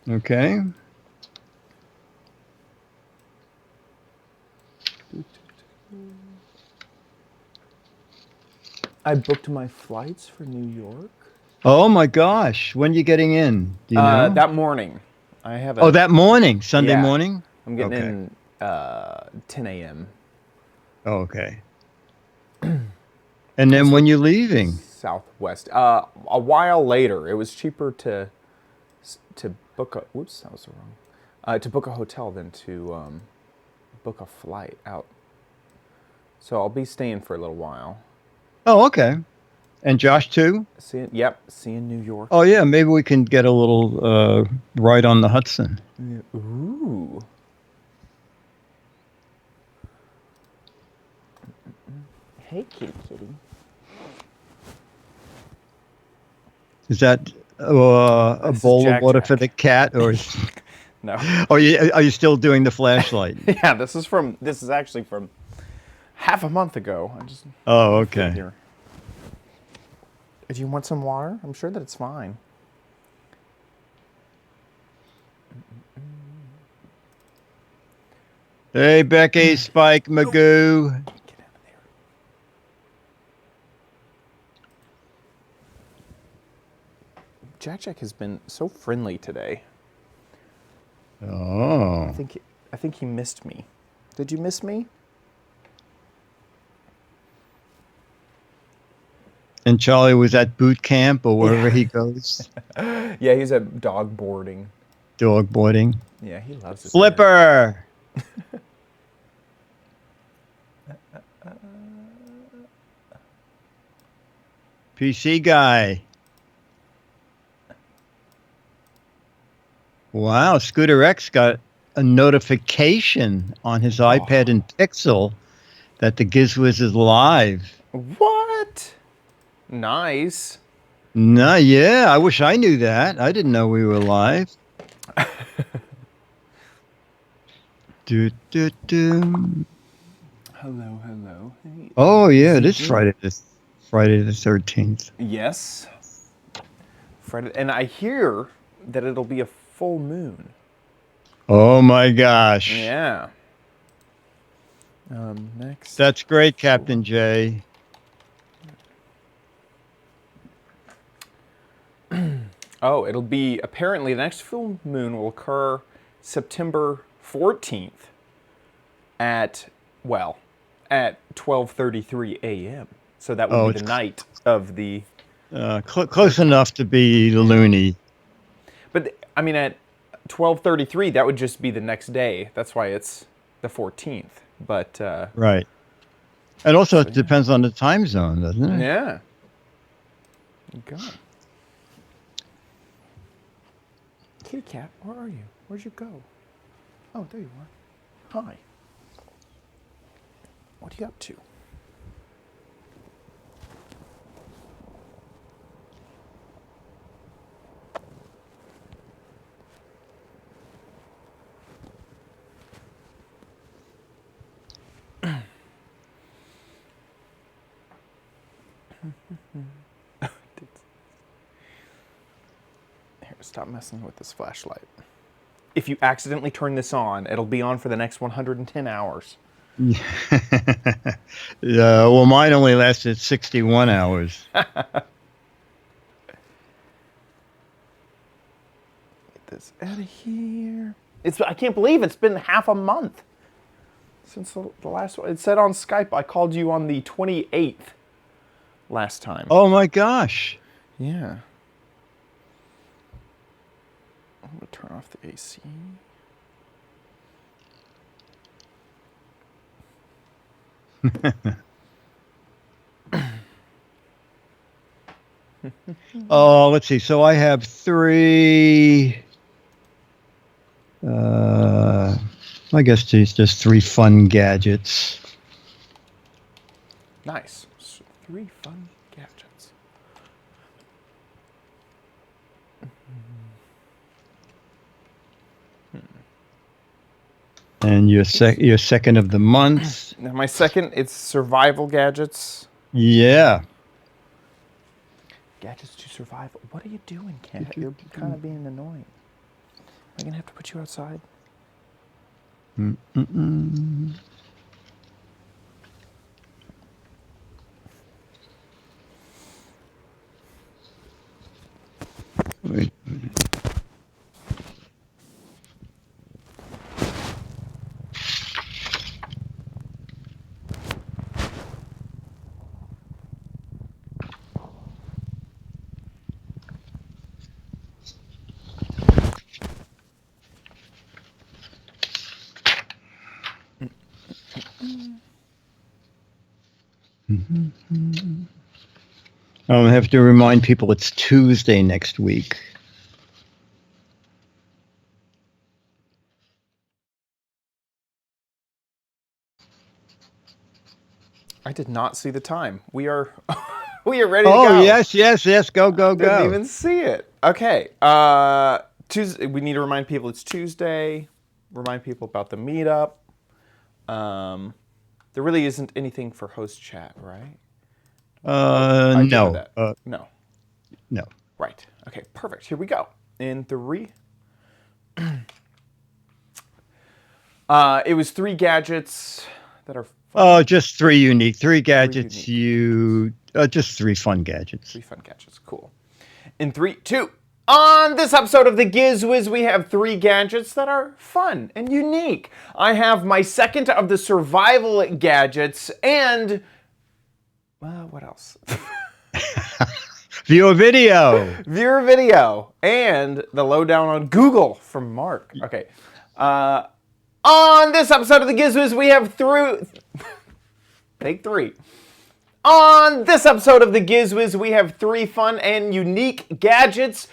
Okay. I booked my flights for New York. Oh my gosh. When you getting in? Do you know? That morning, I have Oh, a that morning, Sunday yeah. morning? I'm getting Okay. in 10 a.m. Oh, okay. And then That's when for you're leaving? Southwest. A while later, it was cheaper to book a. Whoops, that was wrong. To book a hotel than to book a flight out. So I'll be staying for a little while. Oh, okay. And Josh too? Seeing New York. Oh yeah, maybe we can get a little ride on the Hudson. Yeah. Ooh. Hey, kitty, kitty. Is that a This is bowl of Jack water for Jack. the cat, or is, No. are you still doing the flashlight? Yeah, this is actually from half a month ago. I just Oh, go okay. figure. Do you want some water? I'm sure that it's fine. Hey, Becky, Spike, Magoo. Get out of there. Jack Jack has been so friendly today. I Oh. think I think he missed me. Did you miss me? And Charlie was at boot camp or wherever Yeah. he goes, Yeah, he's at dog boarding. dog boarding. Yeah, he loves it there. Flipper, PC guy. Wow, Scooter X got a notification on his Oh, iPad and Pixel that the Giz Wiz is live. what? Nice. No, yeah, I wish I knew that. I didn't know we were live. Do, do, do. Hello, hello. Hey, Oh, yeah, it is Ziggy. Friday the 13th. Yes. Friday, and I hear that it'll be a full moon. Oh my gosh. Yeah. Next. That's great, Captain J. Oh, it'll be apparently the next full moon will occur September 14th at well, at 12:33 a.m. So that would Oh, be it's the night of the close 13th. enough to be Yeah. loony. But I mean at 12:33 that would just be the next day. That's why it's the 14th. But Right. And also, so it yeah. depends on the time zone, doesn't it? Yeah. Go. Kitty cat, where are you? Where'd you go? Oh, there you are. Hi. What are you up to? Here, stop messing with this flashlight. If you accidentally turn this on, it'll be on for the next 110 hours. Yeah. Well, mine only lasted 61 hours. Get this out of here. I can't believe it's been half a month since the last one. It said on Skype I called you on the 28th last time. Oh my gosh. Yeah. I'm going to turn off the AC. Oh, let's see. So I have three. Uh, I guess these just three fun gadgets. Nice. So 3 fun gadgets. And your second of the month. Now my second, it's survival gadgets. Yeah. Gadgets to survive. What are you doing, cat? You're kind of being annoying. I gonna have to put you outside? Mm-mm-mm. Wait. I have to remind people it's Tuesday next week. I did not see the time. We are we are ready to Oh, go. yes. Go. Didn't even see it. Okay. Tuesday. We need to remind people it's Tuesday. Remind people about the meetup. There really isn't anything for host chat, right? I did No. that. No. No. Right. Okay. Perfect. Here we go. In 3. It was 3 gadgets that are. Oh, just 3 unique. 3 gadgets. Just 3 fun gadgets. 3 fun gadgets. Cool. In 3, 2. On this episode of the Giz Wiz, we have 3 gadgets that are fun and unique. I have my second of the survival gadgets and... what else? Viewer video. Viewer video. And the lowdown on Google from Mark. Okay. On this episode of the Giz Wiz, we have Take 3. On this episode of the Giz Wiz, we have 3 fun and unique gadgets.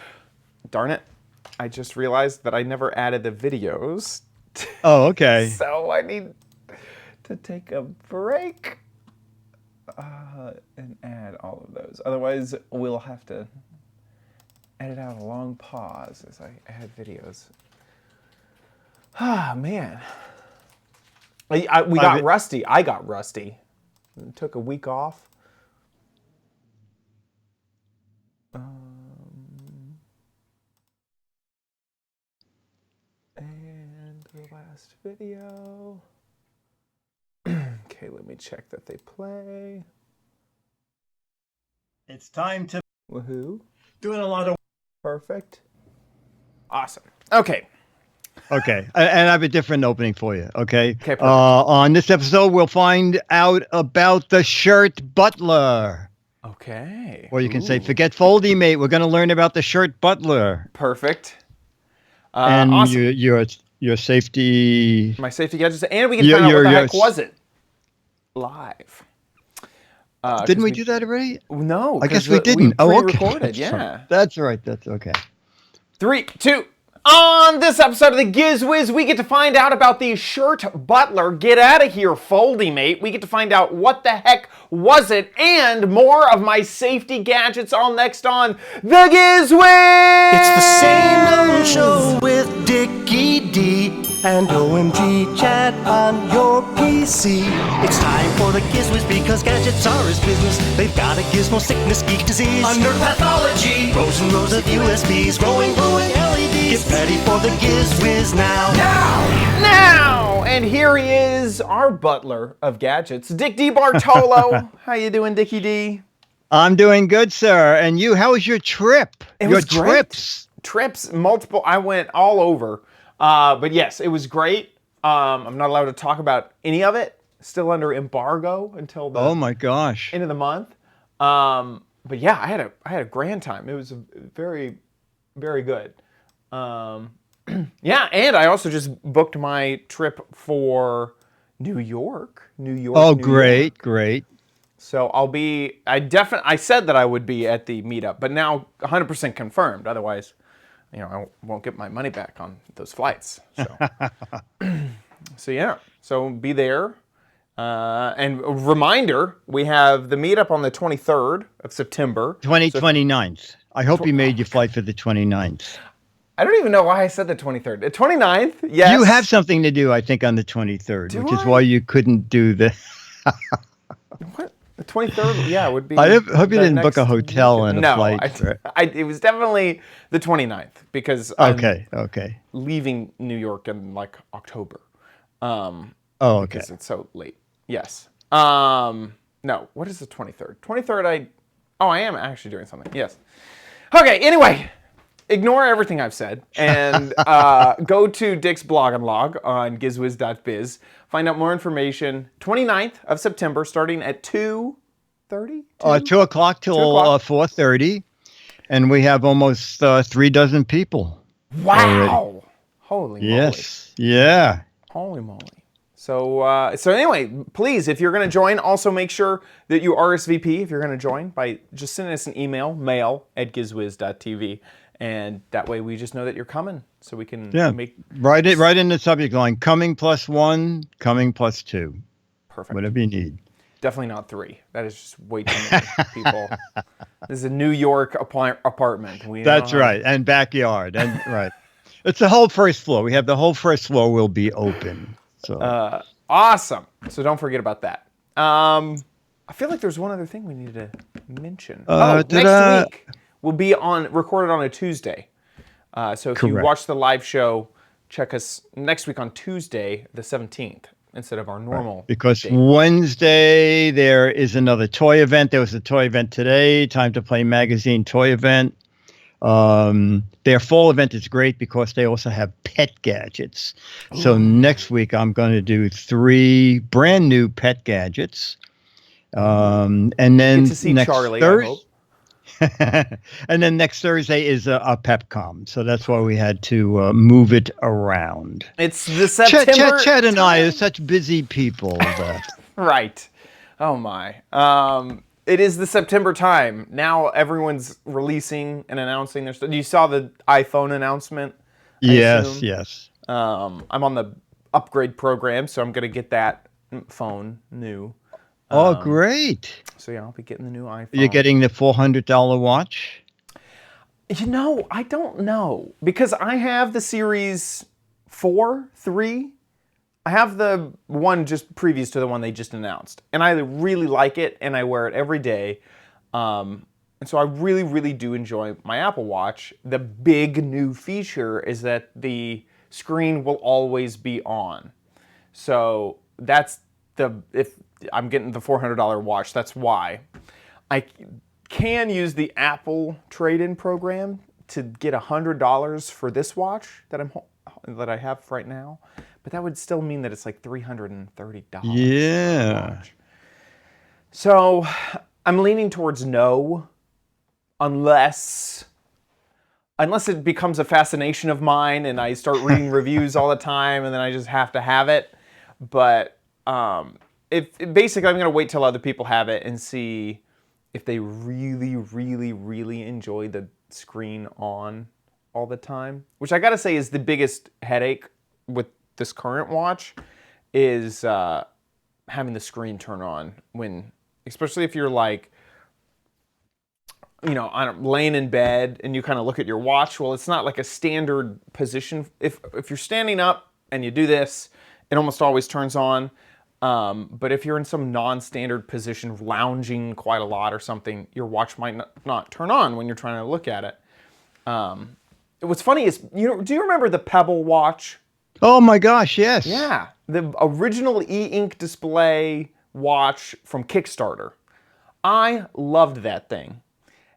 Darn it. I just realized that I never added the videos. Oh, okay. So I need to take a break and add all of those. Otherwise, we'll have to edit out a long pause as I add videos. Ah, man. We got rusty. I got rusty. Took a week off. And the last video. Okay, let me check that they play. It's time to... Woohoo. Doing a lot of... Perfect. Awesome. Okay. Okay, and I have a different opening for you, okay? Okay, perfect. On this episode, we'll find out about the shirt butler. Okay. Or you can say, forget Foldy, mate. We're going to learn about the shirt butler. Perfect. And awesome. your safety... My safety gadgets. And we can find out what the heck was it. Live. Didn't we do that already? No. I guess we didn't. We okay. recorded, yeah. That's right. That's okay. 3, 2. On this episode of the Giz Wiz, we get to find out about the shirt butler. Get out of here, Foldy mate. We get to find out what the heck was it, and more of my safety gadgets all next on the Giz Wiz. It's the same old show with Dickie D and OMG chat on your PC. It's time for the Giz Wiz because gadgets are his business. They've got a gizmo sickness, geek disease, under pathology, rows and rows of USBs, glowing LEDs. Get ready for the Giz Wiz now. Now! And here he is, our butler of gadgets, Dick D. Bartolo. How you doing, Dickie D? I'm doing good, sir. And you, how was your trip? It your was great. trips. Multiple. I went all over. But yes, it was great. I'm not allowed to talk about any of it. Still under embargo until the oh my gosh end of the month. But yeah, I had a grand time. It was very, very good. Yeah, and I also just booked my trip for New York. Oh, great. So I said that I would be at the meetup, but now 100% confirmed. Otherwise, I won't get my money back on those flights. So, so yeah, so be there. And a reminder, we have the meetup on the 23rd of September. 29th. I hope you made your flight for the 29th. I don't even know why I said the 23rd. The 29th, yes. You have something to do, I think, on the 23rd, which is why you couldn't do the... What? The 23rd, yeah, would be. I hope you the didn't book a next hotel weekend. and a No, flight. it was definitely the 29th because I'm Okay. leaving New York in like October. Oh, okay. Because it's so late. Yes. No, what is the 23rd? 23rd, I am actually doing something. Yes. Okay, anyway, ignore everything I've said and go to Dick's blog and log on gizwiz.biz. Find out more information. 29th of September, starting at 2:30? 2 o'clock till 4:30, and we have almost 3 dozen people. Wow! Already. Holy moly. Yes. Yeah. Holy moly. So anyway, please, if you're going to join, also make sure that you RSVP if you're going to join by just sending us an email, mail@gizwiz.tv. And that way we just know that you're coming so we can make... Write in the subject line, coming +1, coming +2. Perfect. Whatever you need. Definitely not 3. That is just way too many people. This is a New York apartment. That's right. And backyard. And right. It's the whole first floor. We have the whole first floor will be open. So awesome. So don't forget about that. I feel like there's one other thing we need to mention. Next week will be recorded on a Tuesday. So if you watch the live show, check us next week on Tuesday, the 17th, instead of our normal. Right. Because day. Wednesday there is another toy event. There was a toy event today, Time to Play magazine toy event. Their fall event is great because they also have pet gadgets. Ooh. So next week I'm going to do 3 brand new pet gadgets. And then get to see next Charlie, I hope. And then next Thursday is a PepCom. So that's why we had to move it around. It's the September. Chet and I are such busy people. Right. Oh my. It is the September time. Now everyone's releasing and announcing their stuff. You saw the iPhone announcement? Yes. I'm on the upgrade program, so I'm going to get that phone new. Oh, great. So yeah, I'll be getting the new iPhone. You're getting the $400 watch? I don't know. Because I have the Series 4, 3. I have the one just previous to the one they just announced. And I really like it, and I wear it every day. And so I really, really do enjoy my Apple Watch. The big new feature is that the screen will always be on. So that's if I'm getting the $400 watch, that's why. I can use the Apple trade-in program to get $100 for this watch that I have right now. But that would still mean that it's like $330. Yeah. So I'm leaning towards no, unless it becomes a fascination of mine and I start reading reviews all the time and then I just have to have it. But basically I'm going to wait till other people have it and see if they really, really, really enjoy the screen on all the time. Which I got to say is the biggest headache with this current watch is having the screen turn on especially if you're like, laying in bed and you kind of look at your watch. Well, it's not like a standard position. If you're standing up and you do this, it almost always turns on. But if you're in some non-standard position, lounging quite a lot or something, your watch might not turn on when you're trying to look at it. What's funny is, do you remember the Pebble watch? Oh my gosh, yes. Yeah, the original e-ink display watch from Kickstarter. I loved that thing.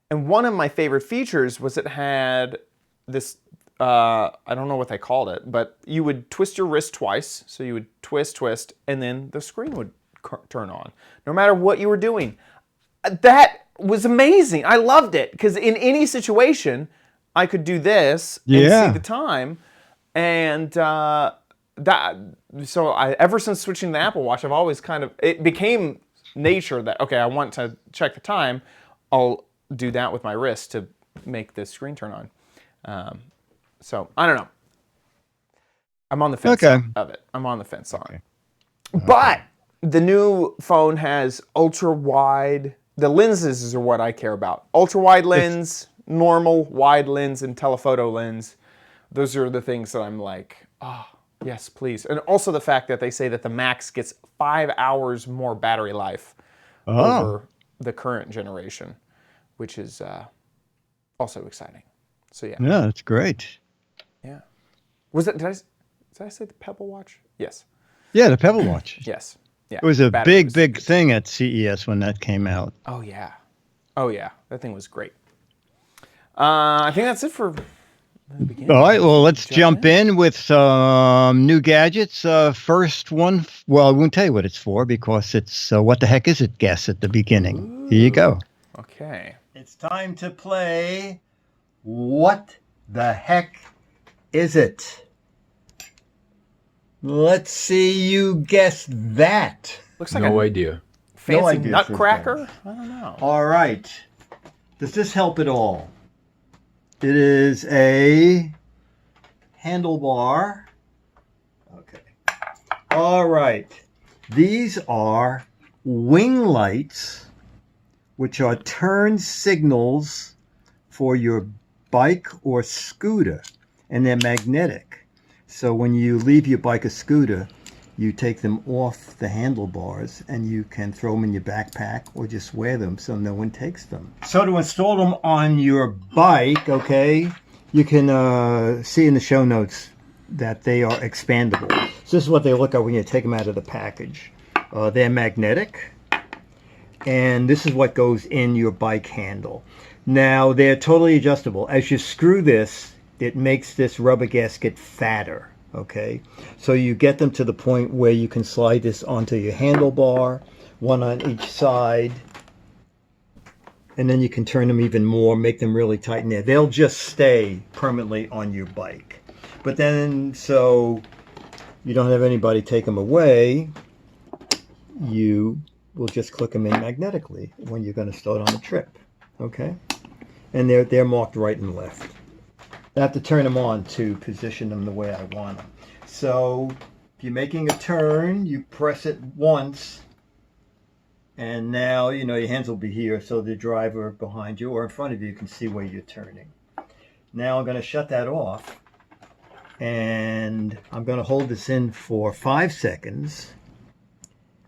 And one of my favorite features was it had this, I don't know what they called it, but you would twist your wrist twice. So you would twist, and then the screen would turn on, no matter what you were doing. That was amazing. I loved it, because in any situation, I could do this and see the time. And ever since switching to the Apple Watch, I've always it became nature that, okay, I want to check the time. I'll do that with my wrist to make the screen turn on. So I don't know. I'm on the fence of it. I'm on the fence on it. But the new phone has ultra wide. The lenses are what I care about. Ultra wide lens, normal wide lens, and telephoto lens. Those are the things that I'm like, oh, yes, please. And also the fact that they say that the Max gets 5 hours more battery life over the current generation, which is also exciting. So yeah. Yeah, that's great. Yeah. Was it? Did I say the Pebble Watch? Yes. Yeah, the Pebble Watch. Yes. Yeah. It was a Battery was big good. thing at CES when that came out. Oh yeah. Oh yeah. That thing was great. I think that's it for the beginning. All right, well, let's jump in with some new gadgets. First one, well, I won't tell you what it's for because it's what the heck is it guess at the beginning. Here you go. Okay. It's time to play What the Heck Is It? Let's see you guess that. Looks like No idea. fancy No idea, nutcracker. I don't know. All right. Does this help at all? It is a handlebar. Okay. All right. These are wing lights, which are turn signals for your bike or scooter, and they're magnetic. So when you leave your bike or scooter, you take them off the handlebars and you can throw them in your backpack or just wear them so no one takes them. So to install them on your bike, okay, you can see in the show notes that they are expandable. So this is what they look like when you take them out of the package. They're magnetic, and this is what goes in your bike handle. Now, they're totally adjustable. As you screw this, it makes this rubber gasket fatter. Okay, so you get them to the point where you can slide this onto your handlebar, one on each side, and then you can turn them even more, make them really tight in there. They'll just stay permanently on your bike. But then, so you don't have anybody take them away, you will just click them in magnetically when you're going to start on a trip. Okay, and they're marked right and left. I have to turn them on to position them the way I want them. So if you're making a turn, you press it once, and now your hands will be here so the driver behind you or in front of you can see where you're turning. Now I'm going to shut that off, and I'm going to hold this in for 5 seconds.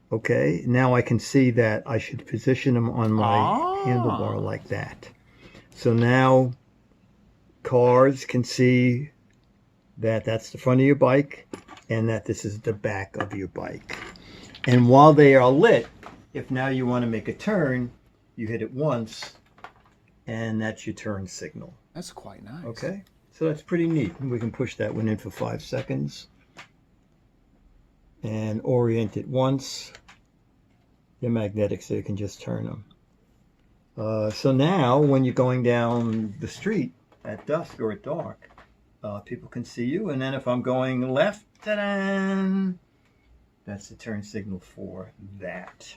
Okay, now I can see that I should position them on my handlebar like that. So now cars can see that that's the front of your bike and that this is the back of your bike. And while they are lit, if now you want to make a turn, you hit it once and that's your turn signal. That's quite nice. Okay, so that's pretty neat. We can push that one in for 5 seconds and orient it once. They're magnetic, so you can just turn them. So now when you're going down the street at dusk or at dark, people can see you. And then if I'm going left, ta-da, that's the turn signal for that.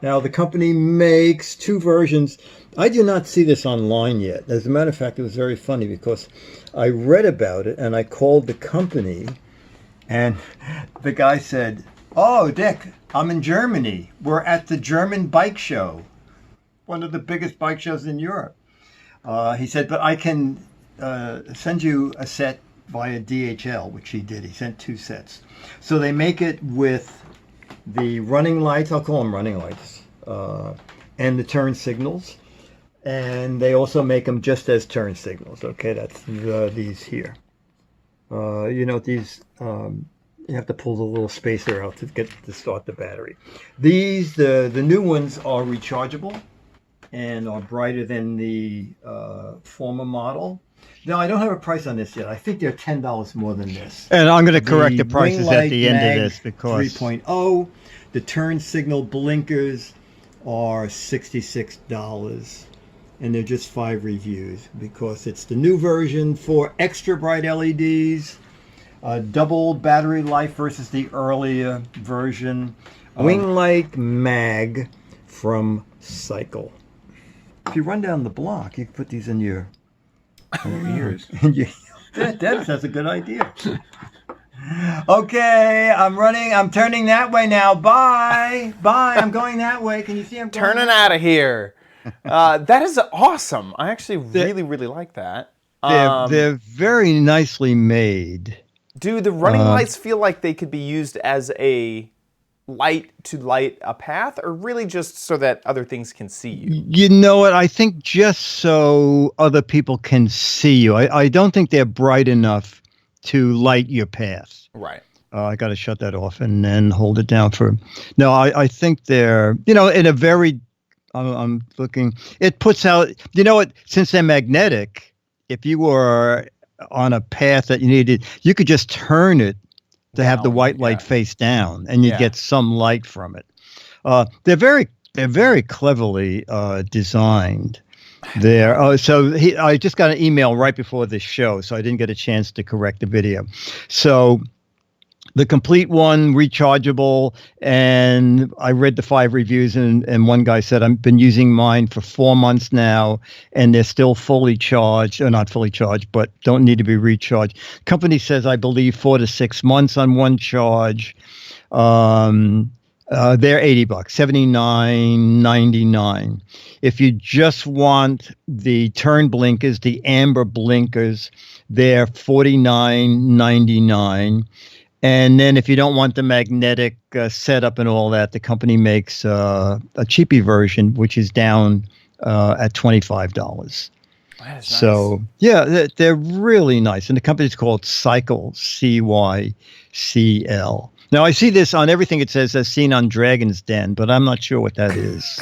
Now the company makes 2 versions. I do not see this online yet. As a matter of fact, it was very funny because I read about it and I called the company and the guy said, "Oh, Dick, I'm in Germany. We're at the German bike show, one of the biggest bike shows in Europe." He said, "But I can send you a set via DHL," which he did. He sent 2 sets. So they make it with the running lights, I'll call them running lights, and the turn signals. And they also make them just as turn signals. Okay, that's these here. These, you have to pull the little spacer out to start the battery. These, the new ones are rechargeable and are brighter than the former model. Now, I don't have a price on this yet. I think they're $10 more than this. And I'm going to correct the prices at the end of this because 3.0, the turn signal blinkers are $66. And they're just 5 reviews because it's the new version for extra bright LEDs, double battery life versus the earlier version. Wing light mag from Cycle. If you run down the block, you can put these in your ears. That's a good idea. Okay, I'm turning that way now. Bye. I'm going that way. Can you see I'm going Turning out of here. That is awesome. I actually really like that. They're very nicely made. Do the running lights feel like they could be used as a light to light a path, or really just so that other things can see you? You know what? I think just so other people can see you. I don't think they're bright enough to light your path. Right. I got to shut that off and then hold it down for. No, I think they're, in a very. I'm looking. It puts out. You know what? Since they're magnetic, if you were on a path that you needed, you could just turn it to have the white light face down, and you get some light from it. They're very cleverly designed. There. I just got an email right before this show, so I didn't get a chance to correct the video. So the complete one, rechargeable, and I read the 5 reviews, and one guy said, I've been using mine for 4 months now, and they're still fully charged, or not fully charged, but don't need to be recharged. Company says, I believe, 4 to 6 months on one charge. They're $80, $79.99. If you just want the turn blinkers, the amber blinkers, they're $49.99. And then if you don't want the magnetic setup and all that, the company makes a cheapy version, which is down at $25. That is so, nice. Yeah, they're really nice. And the company's called Cycle, CYCL. Now, I see this on everything. It says as seen on Dragon's Den, but I'm not sure what that is.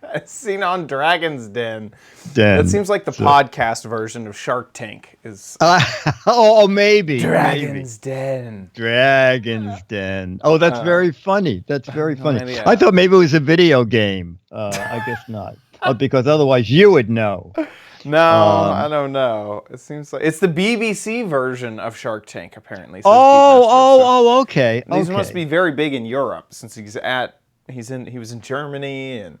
As seen on Dragon's Den. That seems like the podcast version of Shark Tank. Maybe. Dragon's Den. Dragon's Den. Oh, that's very funny. That's very funny. idea. I thought maybe it was a video game. I guess not. Because otherwise you would know. No, I don't know. It seems like it's the BBC version of Shark Tank, apparently. says Okay. These must be very big in Europe, since he was in Germany and.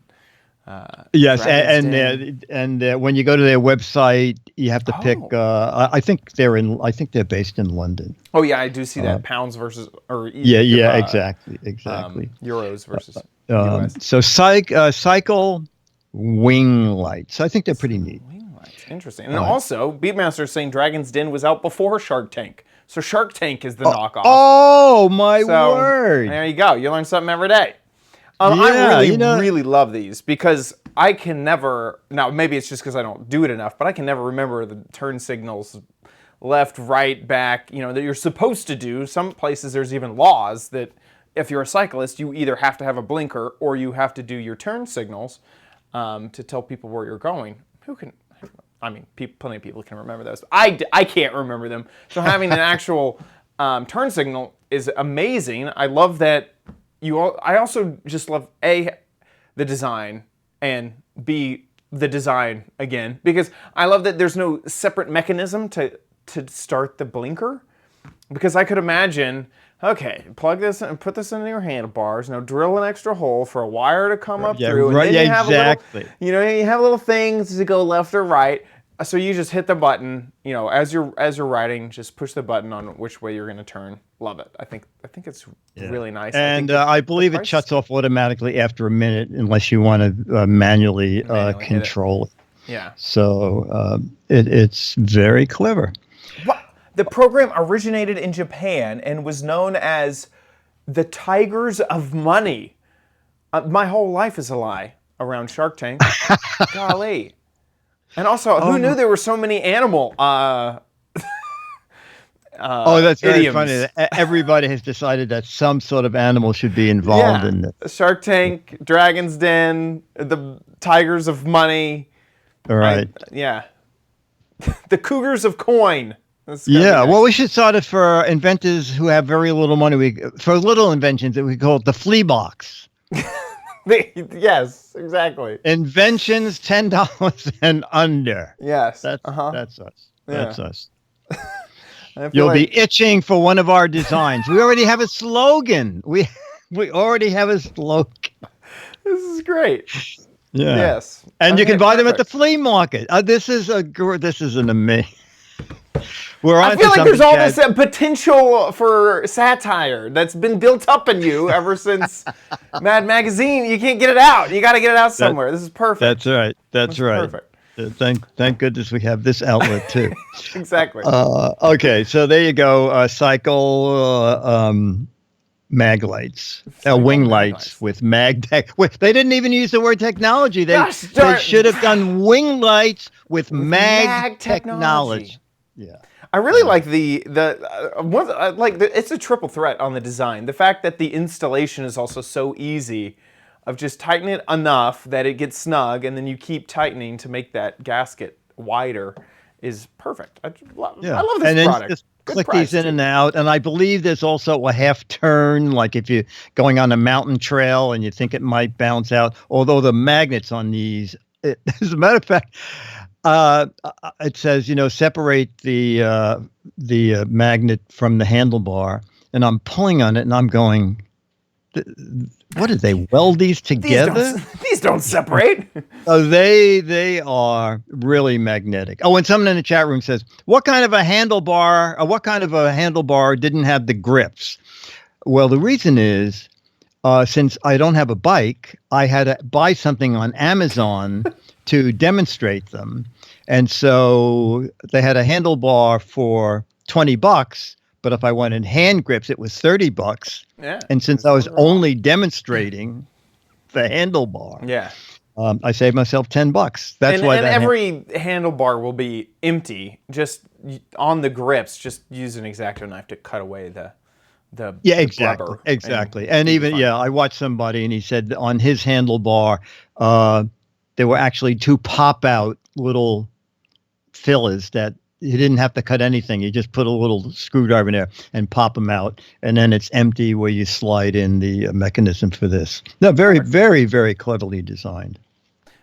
Yes, and when you go to their website, you have to pick. I think they're based in London. Oh yeah, I do see that pounds versus Exactly. Euros versus US. So Cycle wing lights. I think they're pretty neat. Wing lights, interesting. And also, Beatmaster is saying Dragon's Den was out before Shark Tank, so Shark Tank is the knockoff. Oh my word! There you go. You learn something every day. I really love these because I can never, now maybe it's just because I don't do it enough, but I can never remember the turn signals left, right, back, that you're supposed to do. Some places there's even laws that if you're a cyclist, you either have to have a blinker or you have to do your turn signals to tell people where you're going. Plenty of people can remember those. I can't remember them. So having an actual turn signal is amazing. I love that. I also just love A, the design, and B, the design again, because I love that there's no separate mechanism to start the blinker, because I could imagine, okay, plug this and put this into your handlebars, now drill an extra hole for a wire to come up through, and then you have you have little things to go left or right. So you just hit the button, as you're riding, just push the button on which way you're going to turn. Love it. I think it's really nice. And I believe it shuts off automatically after a minute unless you want to manually control it. Yeah. So it's very clever. The program originated in Japan and was known as the Tigers of Money. My whole life is a lie around Shark Tank. Golly. And also, who knew there were so many animal that's very idioms. funny. Everybody has decided that some sort of animal should be involved in this. Shark Tank, Dragon's Den, the Tigers of Money. All right. The Cougars of Coin. Well, we should start it for inventors who have very little money. For little inventions that we call it the flea box. Yes, exactly. Inventions $10 and under. Yes. That's us. That's us. You'll be itching for one of our designs. We already have a slogan. We already have a slogan. This is great. Yeah. Yes. And you can buy them at the flea market. This is an amazing. I feel like there's all this potential for satire that's been built up in you ever since Mad Magazine. You can't get it out. You got to get it out somewhere. This is perfect. That's right. That's right. Perfect. Thank goodness we have this outlet too. Exactly. Okay, so there you go. Cycle mag lights, like wing mag lights lights. with mag tech. They didn't even use the word technology. They Gosh darn- should have done wing lights with mag, mag technology. technology. Yeah. I really like it's a triple threat on the design. The fact that the installation is also so easy, of just tighten it enough that it gets snug, and then you keep tightening to make that gasket wider, is perfect. I love this and then product. just Good click price, these in too. and out. And I believe there's also a half turn, like if you're going on a mountain trail and you think it might bounce out. Although the magnets on these, as a matter of fact, it says, separate the magnet from the handlebar. And I'm pulling on it and I'm going, what did they weld these together? These don't separate. Oh, they are really magnetic. Oh, and someone in the chat room says, what kind of a handlebar didn't have the grips? Well, the reason is, since I don't have a bike, I had to buy something on Amazon to demonstrate them. And so they had a handlebar for $20, but if I wanted hand grips, it was $30. Yeah. And since I was only demonstrating the handlebar, Yeah. I saved myself $10. That's why. And every handlebar will be empty, just on the grips. Just use an X-Acto knife to cut away the exactly, rubber. exactly. And even I watched somebody, and he said on his handlebar, there were actually 2 pop-out little fillers that you didn't have to cut anything. You just put a little screwdriver in there and pop them out, and then it's empty where you slide in the mechanism for this. No, very, very, very cleverly designed.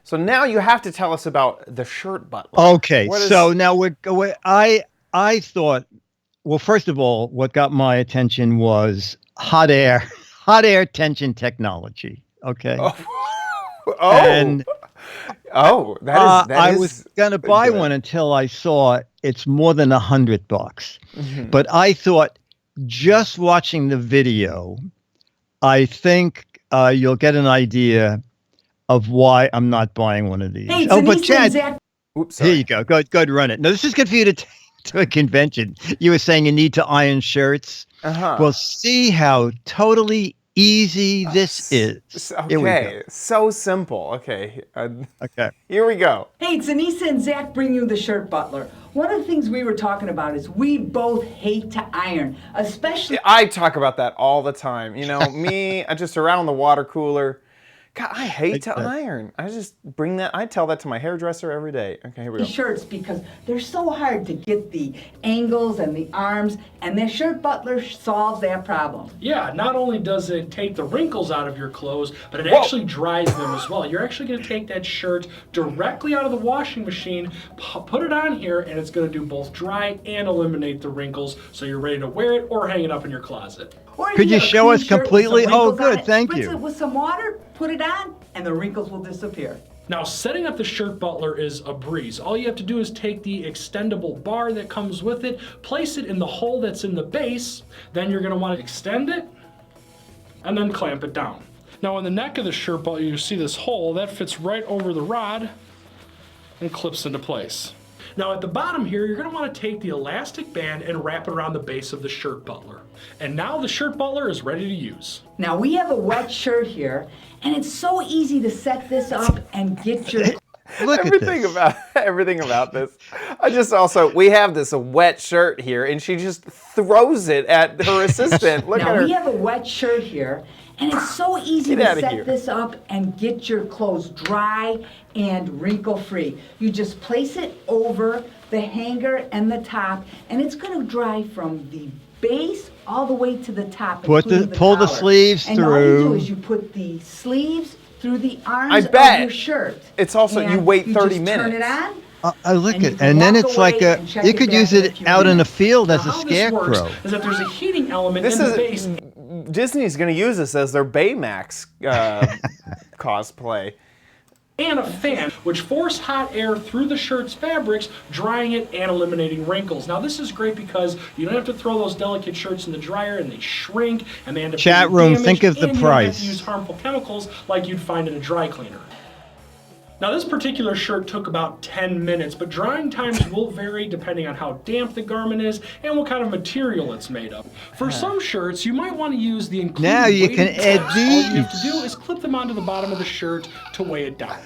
So now you have to tell us about the shirt butler. Okay, so now I thought, well, first of all, what got my attention was hot air tension technology. Okay. And I was gonna buy one until I saw it's more than $100. Mm-hmm. But I thought, just watching the video, I think you'll get an idea of why I'm not buying one of these. Hey, but Chad, oops, sorry. here you go. Go ahead, run it. No, this is good for you to take to a convention. You were saying you need to iron shirts. Uh-huh. Well, see how totally easy this is. Here we Okay, go. so simple. Okay. Okay. Here we go. Hey, it's Anissa and Zach bring you the shirt butler. One of the things we were talking about is we both hate to iron, especially... I talk about that all the time. Me, I just around the water cooler. God, I hate to iron. I just bring that. I tell that to my hairdresser every day. Okay, here we go. shirts because they're so hard to get the angles and the arms, and the shirt butler solves that problem. Yeah, not only does it take the wrinkles out of your clothes, but it actually dries them as well. You're actually going to take that shirt directly out of the washing machine, put it on here, and it's going to do both dry and eliminate the wrinkles, so you're ready to wear it or hang it up in your closet. Or if Could you got a show clean us shirt with completely? some Oh, wrinkles on good, it, thank spritz you. it with some water, put it on, and the wrinkles will disappear. Now, setting up the shirt butler is a breeze. All you have to do is take the extendable bar that comes with it, place it in the hole that's in the base, then you're going to want to extend it, and then clamp it down. Now, in the neck of the shirt butler, you see this hole that fits right over the rod and clips into place. Now, at the bottom here, you're going to want to take the elastic band and wrap it around the base of the shirt butler. And now the shirt butler is ready to use. Now we have a wet shirt here, and it's so easy to set this up and get your... Look at this. Everything about this. We have this wet shirt here, and she just throws it at her assistant. Look at Now her. we have a wet shirt here, and it's so easy Get to outta set here. this up and get your clothes dry and wrinkle-free. You just place it over the hanger and the top, and it's going to dry from the base all the way to the top. Pull including the collar. sleeves and all you do through. is you put the sleeves through the arms I of bet. your shirt. It's also- you And wait 30 just Turn minutes. it on. Look And you at, can and then walk it's like away and check you it could back use in a it few out in the minutes. field as a Now, how this works scarecrow. is that there's a heating element This in the is base. Disney's going to use this as their Baymax cosplay. And a fan, which force hot air through the shirt's fabrics, drying it and eliminating wrinkles. Now, this is great because you don't have to throw those delicate shirts in the dryer and they shrink and they end up Chat getting room, damaged, think of the and you don't have price. to use harmful chemicals like you'd find in a dry cleaner. Now this particular shirt took about 10 minutes, but drying times will vary depending on how damp the garment is and what kind of material it's made of. For some shirts, you might want to use the included Now you weighted can add tips. All you have to these. do is clip them onto the bottom of the shirt to weigh it down.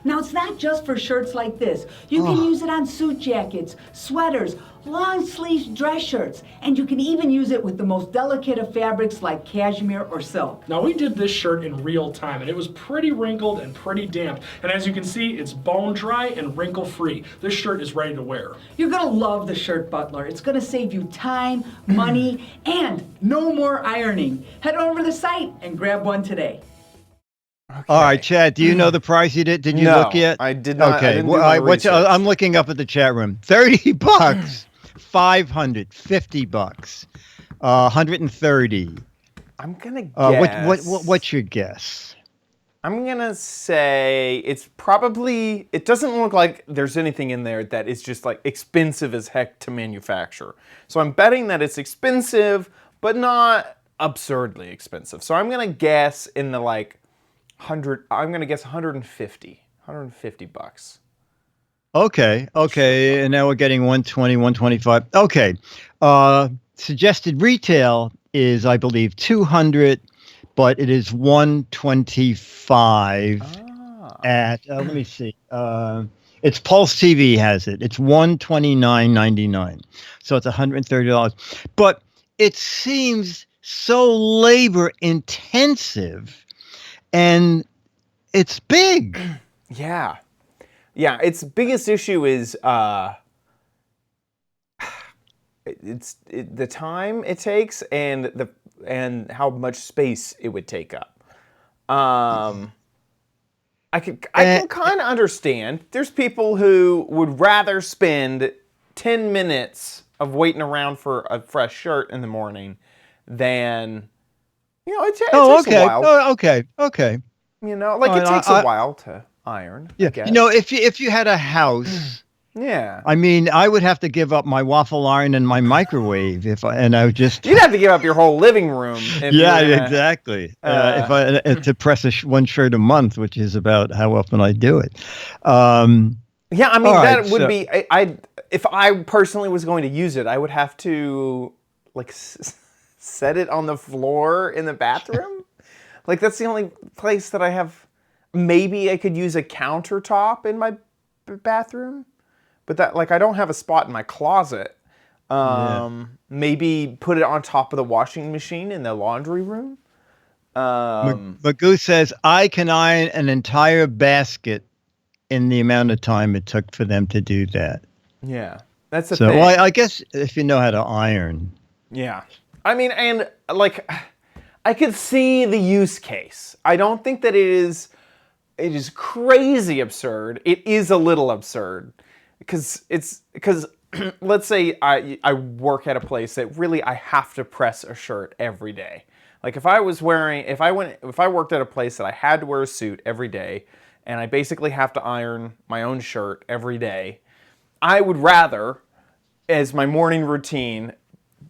Now, it's not just for shirts like this. You can use it on suit jackets, sweaters, long sleeve dress shirts, and you can even use it with the most delicate of fabrics like cashmere or silk. Now we did this shirt in real time and it was pretty wrinkled and pretty damp. And as you can see, it's bone dry and wrinkle free. This shirt is ready to wear. You're gonna love the Shirt Butler. It's gonna save you time, money, and no more ironing. Head over to the site and grab one today. All right, Chad, do you know the price you did? Did you No, look yet? I did not. I Okay, didn't do my research. I'm looking up at the chat room. $30, 500, $50, 130. I'm gonna guess. What's your guess? I'm gonna say it's probably. It doesn't look like there's anything in there that is just like expensive as heck to manufacture. So I'm betting that it's expensive, but not absurdly expensive. So I'm gonna guess in the like 100. I'm gonna guess 150. $150. Okay, and now we're getting 120, 125. Okay, suggested retail is, I believe, 200, but it is 125 at. Let me see. It's Pulse TV has it. It's $129.99, so it's $130. But it seems so labor intensive, and it's big. Yeah. Its biggest issue is the time it takes and how much space it would take up. I can kind of understand. There's people who would rather spend 10 minutes of waiting around for a fresh shirt in the morning than it takes a while. Okay. It takes a while to iron. Yeah, I guess. if you had a house, yeah. I mean, I would have to give up my waffle iron and my microwave You'd have to give up your whole living room. Exactly. To press one shirt a month, which is about how often I do it. Yeah, I mean right, would be. If I personally was going to use it, I would have to set it on the floor in the bathroom. That's the only place that I have. Maybe I could use a countertop in my bathroom, but that I don't have a spot in my closet. Maybe put it on top of the washing machine in the laundry room. Magoo says I can iron an entire basket in the amount of time it took for them to do that. Yeah, that's the thing. So I guess if you know how to iron. Yeah, I mean, and I could see the use case. I don't think that it is crazy absurd. It is a little absurd because let's say I work at a place that really I have to press a shirt every day. If I worked at a place that I had to wear a suit every day and I basically have to iron my own shirt every day, I would rather, as my morning routine,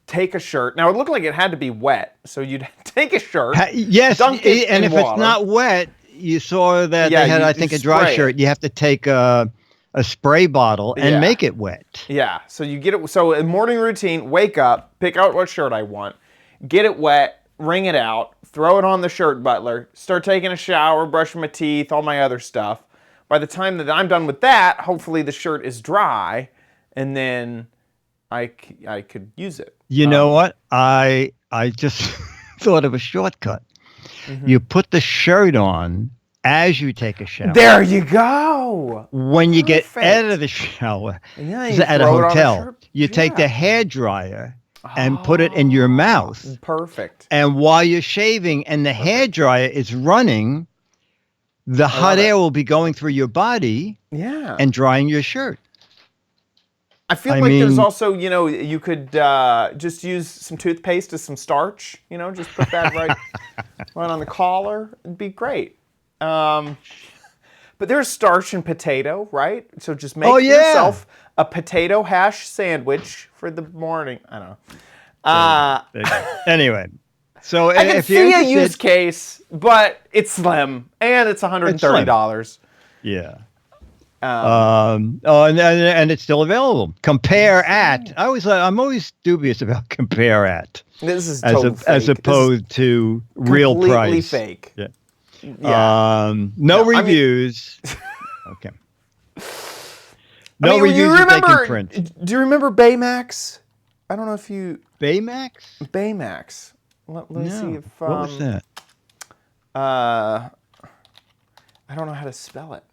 take a shirt. Now it looked like it had to be wet, so you'd take a shirt. Yes, dunk it and in if water. It's not wet, you saw that they had, I think, a dry shirt. You have to take a spray bottle and make it wet. Yeah, so you get it. So a morning routine: wake up, pick out what shirt I want, get it wet, wring it out, throw it on the shirt butler, start taking a shower, brushing my teeth, all my other stuff. By the time that I'm done with that, hopefully the shirt is dry, and then I could use it. You know what? I just thought of a shortcut. Mm-hmm. You put the shirt on as you take a shower. There you go. When you get out of the shower at a hotel, you take the hairdryer and put it in your mouth. Perfect. And while you're shaving and the hairdryer is running, the hot air will be going through your body and drying your shirt. I feel there's also, you could just use some toothpaste as some starch, just put that right on the collar. It'd be great. But there's starch in potato, right? So just make yourself a potato hash sandwich for the morning. I don't know. Anyway, so I can see a use case, but it's slim and it's $130. Yeah. And it's still available. Compare at. I'm always dubious about compare at. This is as total as fake. opposed to real Completely price. fake. Yeah. Yeah. No I mean- reviews. Okay. I No mean, reviews you that they can remember? print. Do you remember Baymax? I don't know if you Baymax? Baymax. Let me see if What was that? I don't know how to spell it.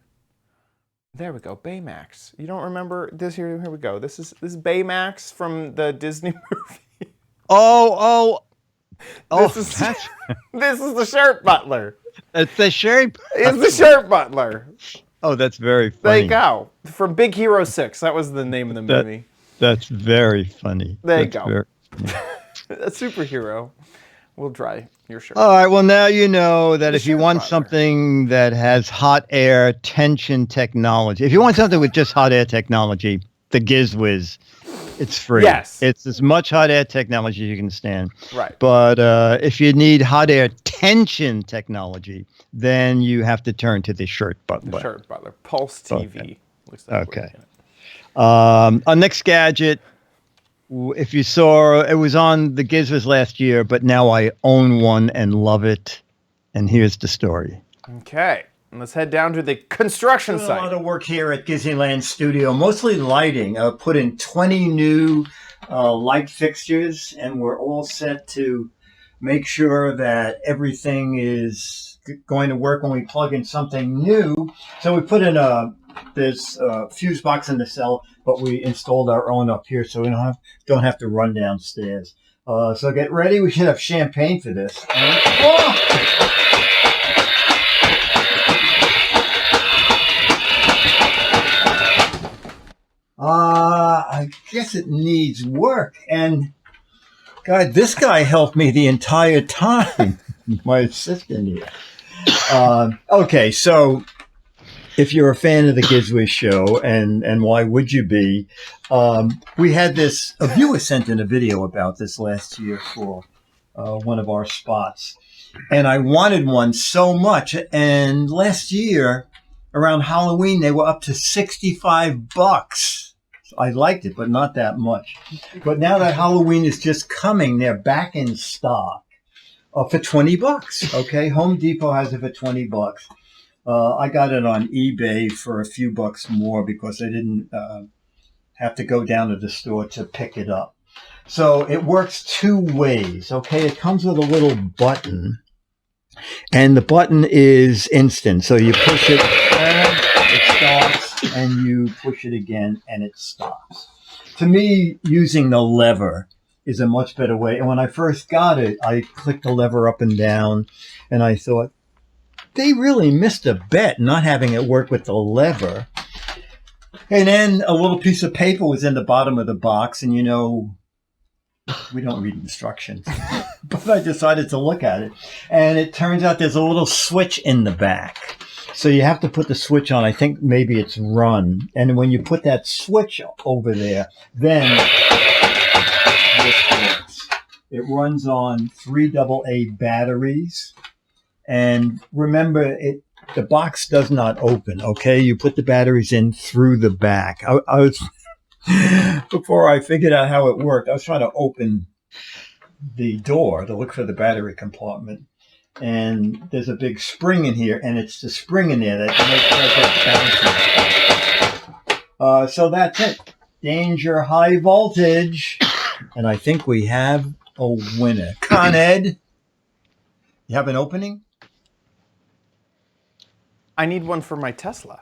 There we go, Baymax. You don't remember this? Here we go. This is Baymax from the Disney movie. Oh, This is this is the shirt butler. it's the shirt. It's the shirt butler. Oh, that's very There funny. you go. From Big Hero 6. That was the name of the movie. That's very funny. There you That's go. very- A superhero will dry your shirt. All right. Well, now you know that The if you shirt want butler. something that has hot air tension technology, if you want something with just hot air technology, the Giz Wiz, it's free. Yes. It's as much hot air technology as you can stand. Right. But if you need hot air tension technology, then you have to turn to the shirt butler. The shirt butler. Pulse TV. Okay. Looks like Okay. Our next gadget, if you saw, it was on the Giz Wiz last year, but now I own one and love it. And here's the story. Okay. And let's head down to the construction A lot site. of work here at Disneyland Studio, mostly lighting. Put in 20 new light fixtures, and we're all set to make sure that everything is going to work when we plug in something new. So we put in this fuse box in the cell, but we installed our own up here, so we don't have to run downstairs. So get ready. We should have champagne for this. I guess it needs work. And God, this guy helped me the entire time. My assistant here. Okay, so if you're a fan of the Giz Wiz show, and why would you be? We had this, a viewer sent in a video about this last year for one of our spots. And I wanted one so much. And last year, around Halloween, they were up to $65. I liked it, but not that much. But now that Halloween is just coming, they're back in stock for $20. Okay, Home Depot has it for $20. I got it on eBay for a few bucks more because I didn't have to go down to the store to pick it up. So it works two ways. Okay, it comes with a little button, and the button is instant. So you push it, and it starts, and you push it again, and it stops. To me, using the lever is a much better way. And when I first got it, I clicked the lever up and down, and I thought, they really missed a bet not having it work with the lever. And then a little piece of paper was in the bottom of the box, and you know, we don't read instructions. But I decided to look at it, and it turns out there's a little switch in the back. So you have to put the switch on. I think maybe it's run. And when you put that switch over there, then this works. It runs on 3 AA batteries. And remember, the box does not open, okay? You put the batteries in through the back. I was, before I figured out how it worked, I was trying to open the door to look for the battery compartment. And there's a big spring in here, and it's the spring in there that makes it bounce. So that's it. Danger, high voltage. And I think we have a winner. Con Ed, you have an opening? I need one for my Tesla.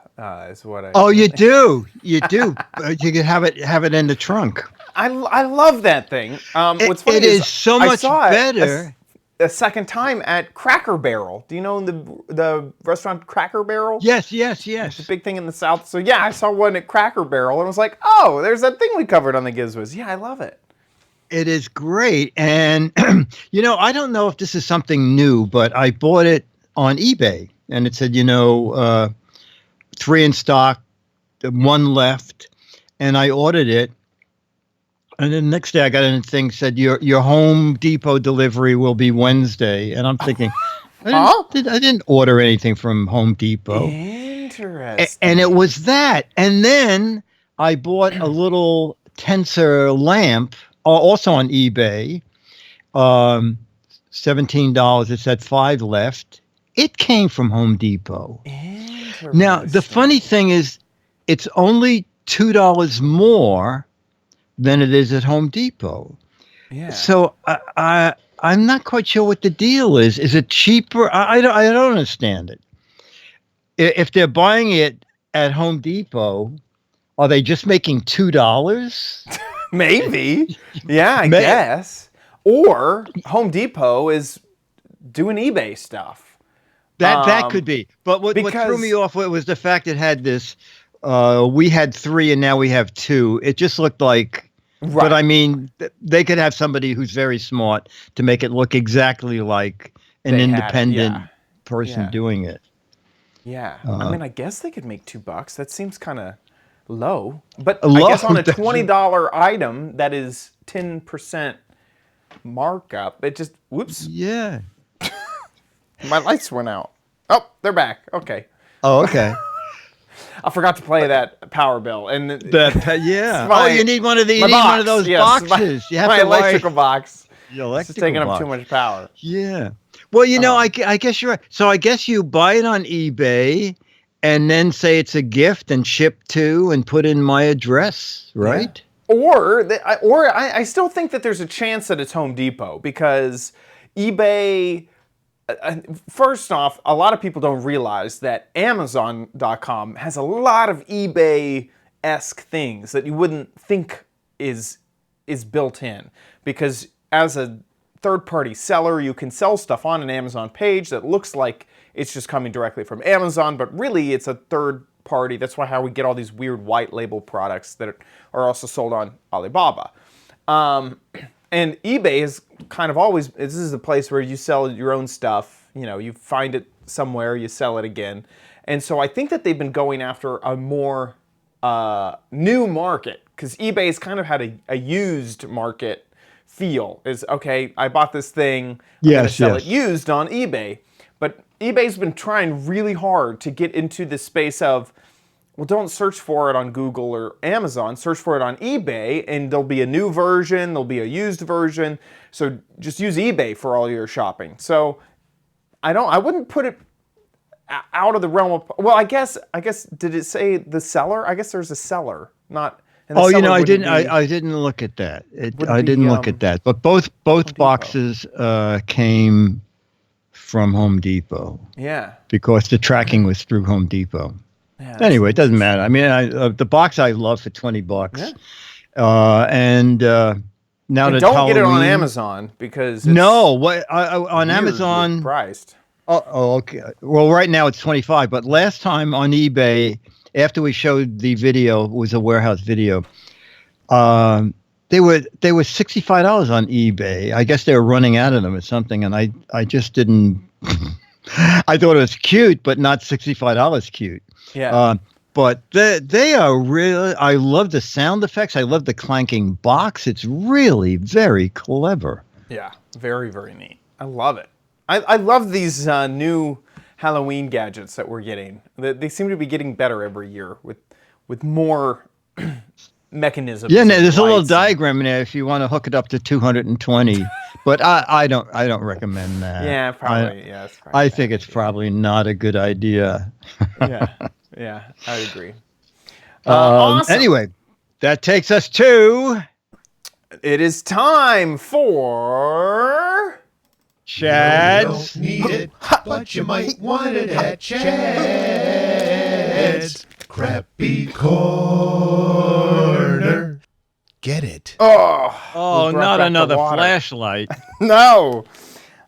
Is what I. Oh, you do. You do. You can have it in the trunk. I love that thing. What's funny It is so I much saw it better. a second time at Cracker Barrel. Do you know the restaurant Cracker Barrel? Yes. It's a big thing in the South. So yeah, I saw one at Cracker Barrel and was like, oh, there's that thing we covered on the Giz Wiz. Yeah, I love it. It is great. And, you know, I don't know if this is something new, but I bought it on eBay. And it said, 3 in stock, 1 left. And I ordered it. And then the next day I got in a thing said, your Home Depot delivery will be Wednesday. And I'm thinking, I didn't order anything from Home Depot. Interesting. And it was that. And then I bought a little tensor lamp, also on eBay. $17. It said 5 left. It came from Home Depot. Now, the funny thing is, it's only $2 more than it is at Home Depot. Yeah. So I'm not quite sure what the deal is. Is it cheaper? I don't understand it. If they're buying it at Home Depot, are they just making $2? Maybe. Yeah, I guess. Or Home Depot is doing eBay stuff. That could be. But what threw me off was the fact it had this. We had 3 and now we have 2. It just looked like. Right. But I mean, they could have somebody who's very smart to make it look exactly like an independent person doing it. Yeah. I mean, I guess they could make $2. That seems kind of low. But I guess on a $20 item, that is 10% markup. It just, whoops. Yeah. My lights went out. Oh, they're back. Okay. Oh, okay. I forgot to play that power bill, and you need one of these. You need one of those boxes. You have my to electrical box. Your electrical It's taking box. up too much power. Yeah. Well, I guess you're right. So I guess you buy it on eBay, and then say it's a gift and ship to, and put in my address, right? Yeah. Or I still think that there's a chance that it's Home Depot, because eBay. First off, a lot of people don't realize that Amazon.com has a lot of eBay-esque things that you wouldn't think is built in. Because as a third-party seller, you can sell stuff on an Amazon page that looks like it's just coming directly from Amazon, but really it's a third party. That's how we get all these weird white label products that are also sold on Alibaba. And eBay is kind of always, this is a place where you sell your own stuff. You find it somewhere, you sell it again. And so I think that they've been going after a more new market, because eBay's kind of had a used market feel. Is, okay, I bought this thing, I'm going to sell it used on eBay. But eBay's been trying really hard to get into the space of, well, don't search for it on Google or Amazon. Search for it on eBay, and there'll be a new version. There'll be a used version. So just use eBay for all your shopping. So I wouldn't put it out of the realm of. Well, I guess. Did it say the seller? I guess there's a seller, not. I didn't. I didn't look at that. I didn't look at that. But both boxes came from Home Depot. Yeah. Because the tracking was through Home Depot. Yeah, anyway, it doesn't matter. I mean, the box I love for $20, and now that don't get it on Amazon, because it's on Amazon priced. Oh, okay. Well, right now it's 25, but last time on eBay, after we showed the video, it was a warehouse video. They were $65 on eBay. I guess they were running out of them or something, and I just didn't. I thought it was cute, but not $65 cute. Yeah. But they are really. I love the sound effects. I love the clanking box. It's really very clever. Yeah, very, very neat. I love it. I love these new Halloween gadgets that we're getting. They seem to be getting better every year with more mechanisms. Yeah, there's a little diagram in there if you want to hook it up to 220. But I don't recommend that. Yeah, probably. I think it's probably not a good idea. Yeah, I agree. Awesome. Anyway, that takes us to. It is time for. Chad's. You don't need it, but you might want it at Chad's Crappy Corner. Get it? Oh, not another flashlight. No.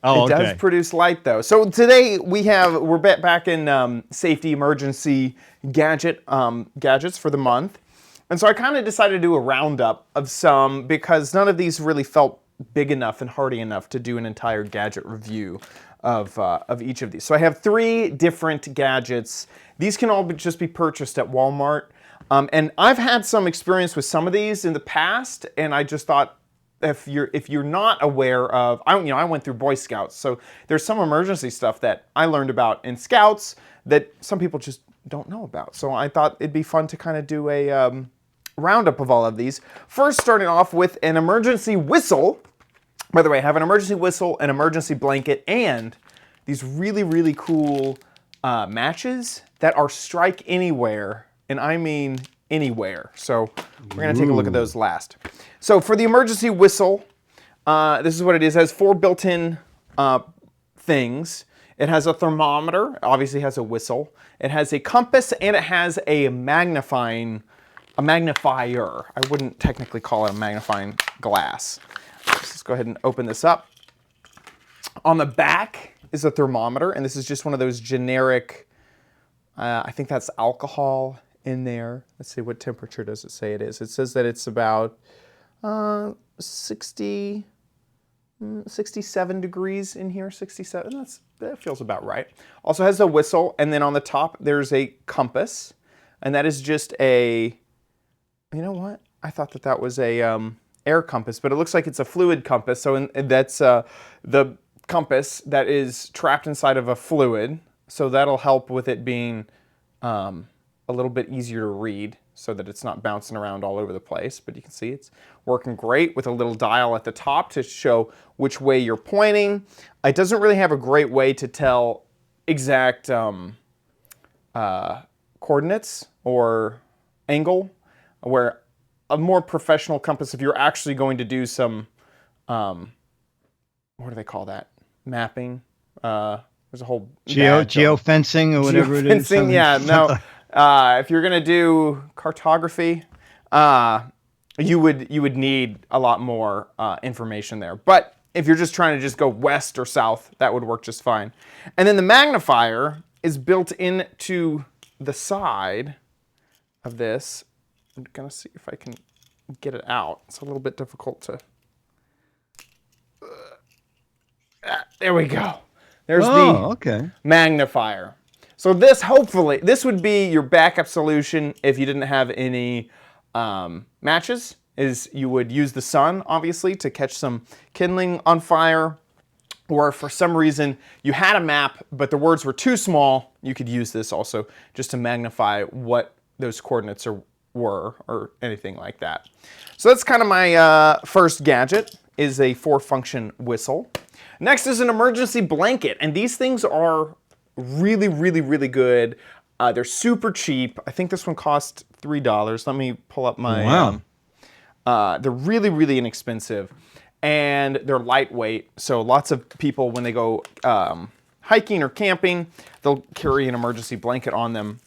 Oh, it does produce light, though. So today we're back in safety emergency gadgets for the month. And so I kind of decided to do a roundup of some, because none of these really felt big enough and hardy enough to do an entire gadget review of each of these. So I have 3 different gadgets. These can all just be purchased at Walmart. And I've had some experience with some of these in the past, and I just thought, if you're not aware of, I went through Boy Scouts, so there's some emergency stuff that I learned about in Scouts that some people just don't know about. So I thought it'd be fun to kind of do a roundup of all of these. First, starting off with an emergency whistle. By the way, I have an emergency whistle, an emergency blanket, and these really, really cool matches that are strike anywhere, and I mean anywhere. So we're going to take a look at those last. So for the emergency whistle, this is what it is. It has 4 built-in things. It has a thermometer, obviously has a whistle. It has a compass, and it has a magnifier. I wouldn't technically call it a magnifying glass. Let's go ahead and open this up. On the back is a thermometer, and this is just one of those generic, I think that's alcohol in there. Let's see, what temperature does it say it is? It says that it's about 67 degrees in here, 67, that feels about right. Also has a whistle, and then on the top there's a compass, and that is just a, you know what? I thought that was a air compass, but it looks like it's a fluid compass, so that's the compass that is trapped inside of a fluid, so that'll help with it being a little bit easier to read so that it's not bouncing around all over the place. But you can see it's working great with a little dial at the top to show which way you're pointing. It doesn't really have a great way to tell exact coordinates or angle, where a more professional compass, if you're actually going to do some, what do they call that? Mapping. There's a whole geofencing or whatever it is. Geofencing, yeah. No, if you're going to do cartography, you would need a lot more information there. But if you're just trying to just go west or south, that would work just fine. And then the magnifier is built into the side of this. I'm going to see if I can get it out. It's a little bit difficult to... there we go. There's the magnifier. So this, hopefully, this would be your backup solution if you didn't have any matches, is you would use the sun, obviously, to catch some kindling on fire. Or for some reason you had a map, but the words were too small, you could use this also just to magnify what those coordinates were or anything like that. So that's kind of my first gadget, is a 4-function whistle. Next is an emergency blanket, and these things are really, really, really good. They're super cheap. I think this one cost $3. Let me pull up my... Wow. They're really, really inexpensive, and they're lightweight. So lots of people, when they go hiking or camping, they'll carry an emergency blanket on them.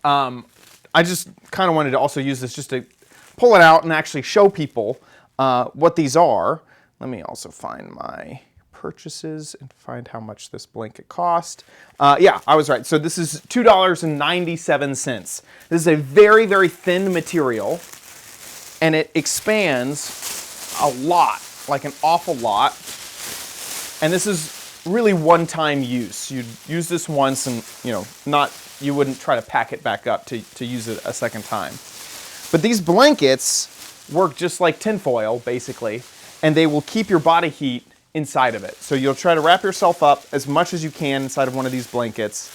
I just kind of wanted to also use this just to pull it out and actually show people what these are. Let me also find my purchases and find how much this blanket cost. Yeah, I was right. So this is $2.97. This is a very, very thin material, and it expands a lot, like an awful lot. And this is really one-time use. You'd use this once and, you wouldn't try to pack it back up to use it a second time. But these blankets work just like tinfoil, basically, and they will keep your body heat inside of it. So you'll try to wrap yourself up as much as you can inside of one of these blankets,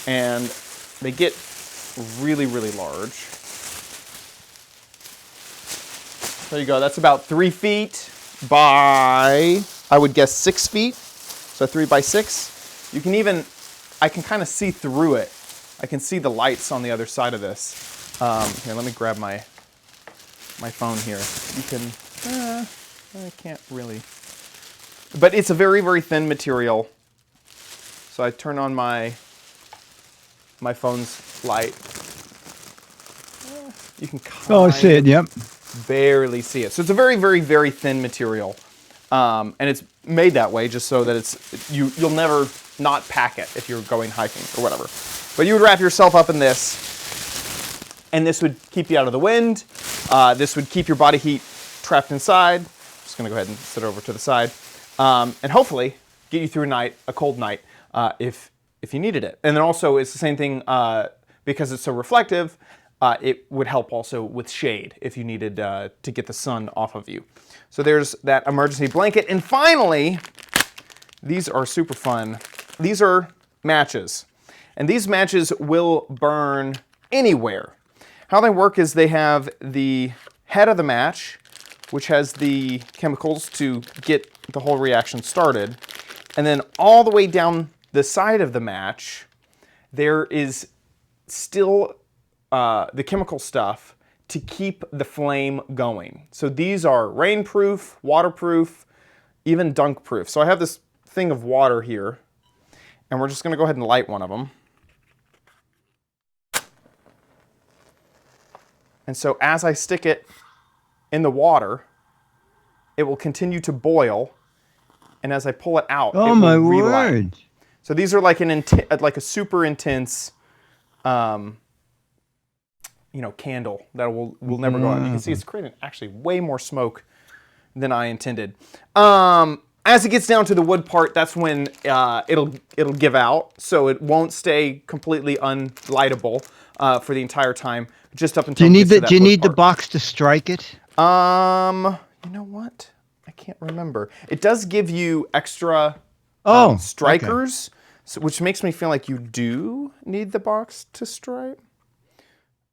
and they get really, really large. There you go. That's about 3 feet by, I would guess, 6 feet. So 3 by 6. You can even, I can kind of see through it. I can see the lights on the other side of this. Here, let me grab my phone here. You can, I can't really. But it's a very, very thin material. So I turn on my phone's light. You can kind I see it, yep. Barely see it. So it's a very, very, very thin material. And it's made that way just so that you'll never not pack it if you're going hiking or whatever. But you would wrap yourself up in this, and this would keep you out of the wind. This would keep your body heat trapped inside. I'm just going to go ahead and sit over to the side. And hopefully get you through a cold night if you needed it. And then also it's the same thing because it's so reflective. It would help also with shade if you needed to get the sun off of you. So there's that emergency blanket. And finally, these are super fun. These are matches. And these matches will burn anywhere. How they work is they have the head of the match, which has the chemicals to get the whole reaction started. And then all the way down the side of the match, there is still the chemical stuff to keep the flame going. So these are rainproof, waterproof, even dunk proof. So I have this thing of water here, and we're just gonna go ahead and light one of them. And so as I stick it in the water, it will continue to boil, and as I pull it out, it will relight. Word. So these are like like a super intense, candle that will never go out. You can see it's creating actually way more smoke than I intended. As it gets down to the wood part, that's when it'll give out, so it won't stay completely unlightable for the entire time, just up until. Do you need the box to strike it? You know what? I can't remember. It does give you extra strikers, which makes me feel like you do need the box to strike.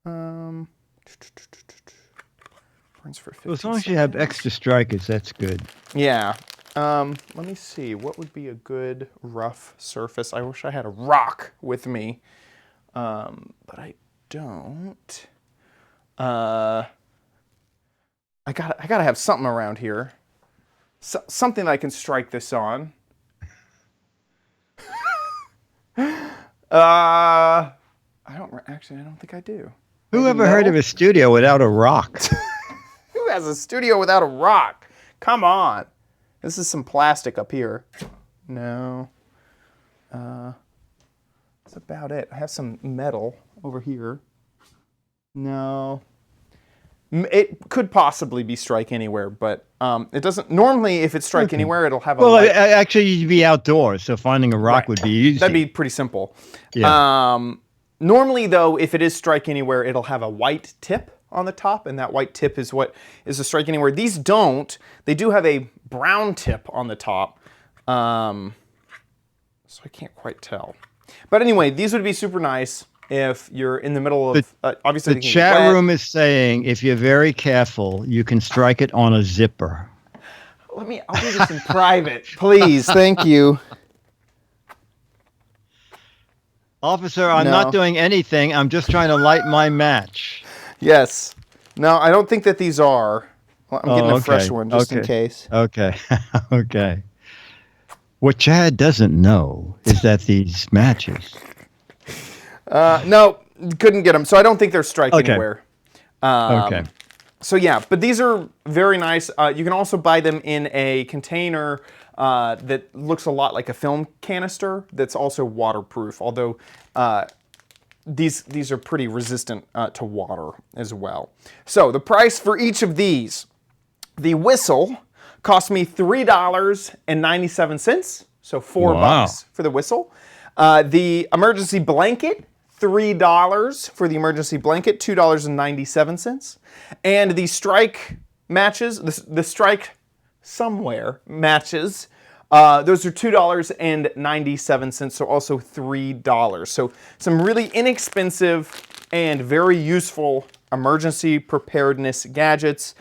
Burns for 15 As long as you have extra strikers, that's good. Yeah. Let me see. What would be a good rough surface? I wish I had a rock with me, but I don't. I gotta have something around here. Something I can strike this on. I don't think I do. Who ever heard of a studio without a rock? Who has a studio without a rock? Come on. This is some plastic up here. No. That's about it. I have some metal over here. No. It could possibly be strike anywhere, but it doesn't. Normally, if it's strike anywhere, it'll have a light. Actually, you'd be outdoors, so finding a rock would be easy. That'd be pretty simple. Yeah. Normally, though, if it is strike anywhere, it'll have a white tip on the top, and that white tip is what is a strike anywhere. These don't. They do have a brown tip on the top, so I can't quite tell. But anyway, these would be super nice if you're in the middle of, obviously the chat room is saying if you're very careful, you can strike it on a zipper. I'll do this in private, please. Thank you. Officer, I'm not doing anything. I'm just trying to light my match. Yes. No, I don't think that these are. Well, I'm getting a fresh one just in case. Okay. Okay. What Chad doesn't know is that these matches. No, couldn't get them. So I don't think they're strike anywhere. Okay. So yeah, but these are very nice. You can also buy them in a container that looks a lot like a film canister that's also waterproof, although these are pretty resistant to water as well. So the price for each of these, the whistle cost me $3.97, so $4 for the whistle. The emergency blanket, $3 for the emergency blanket, $2.97. And the strike matches, the strike somewhere matches, those are $2.97, so also $3. So some really inexpensive and very useful emergency preparedness gadgets.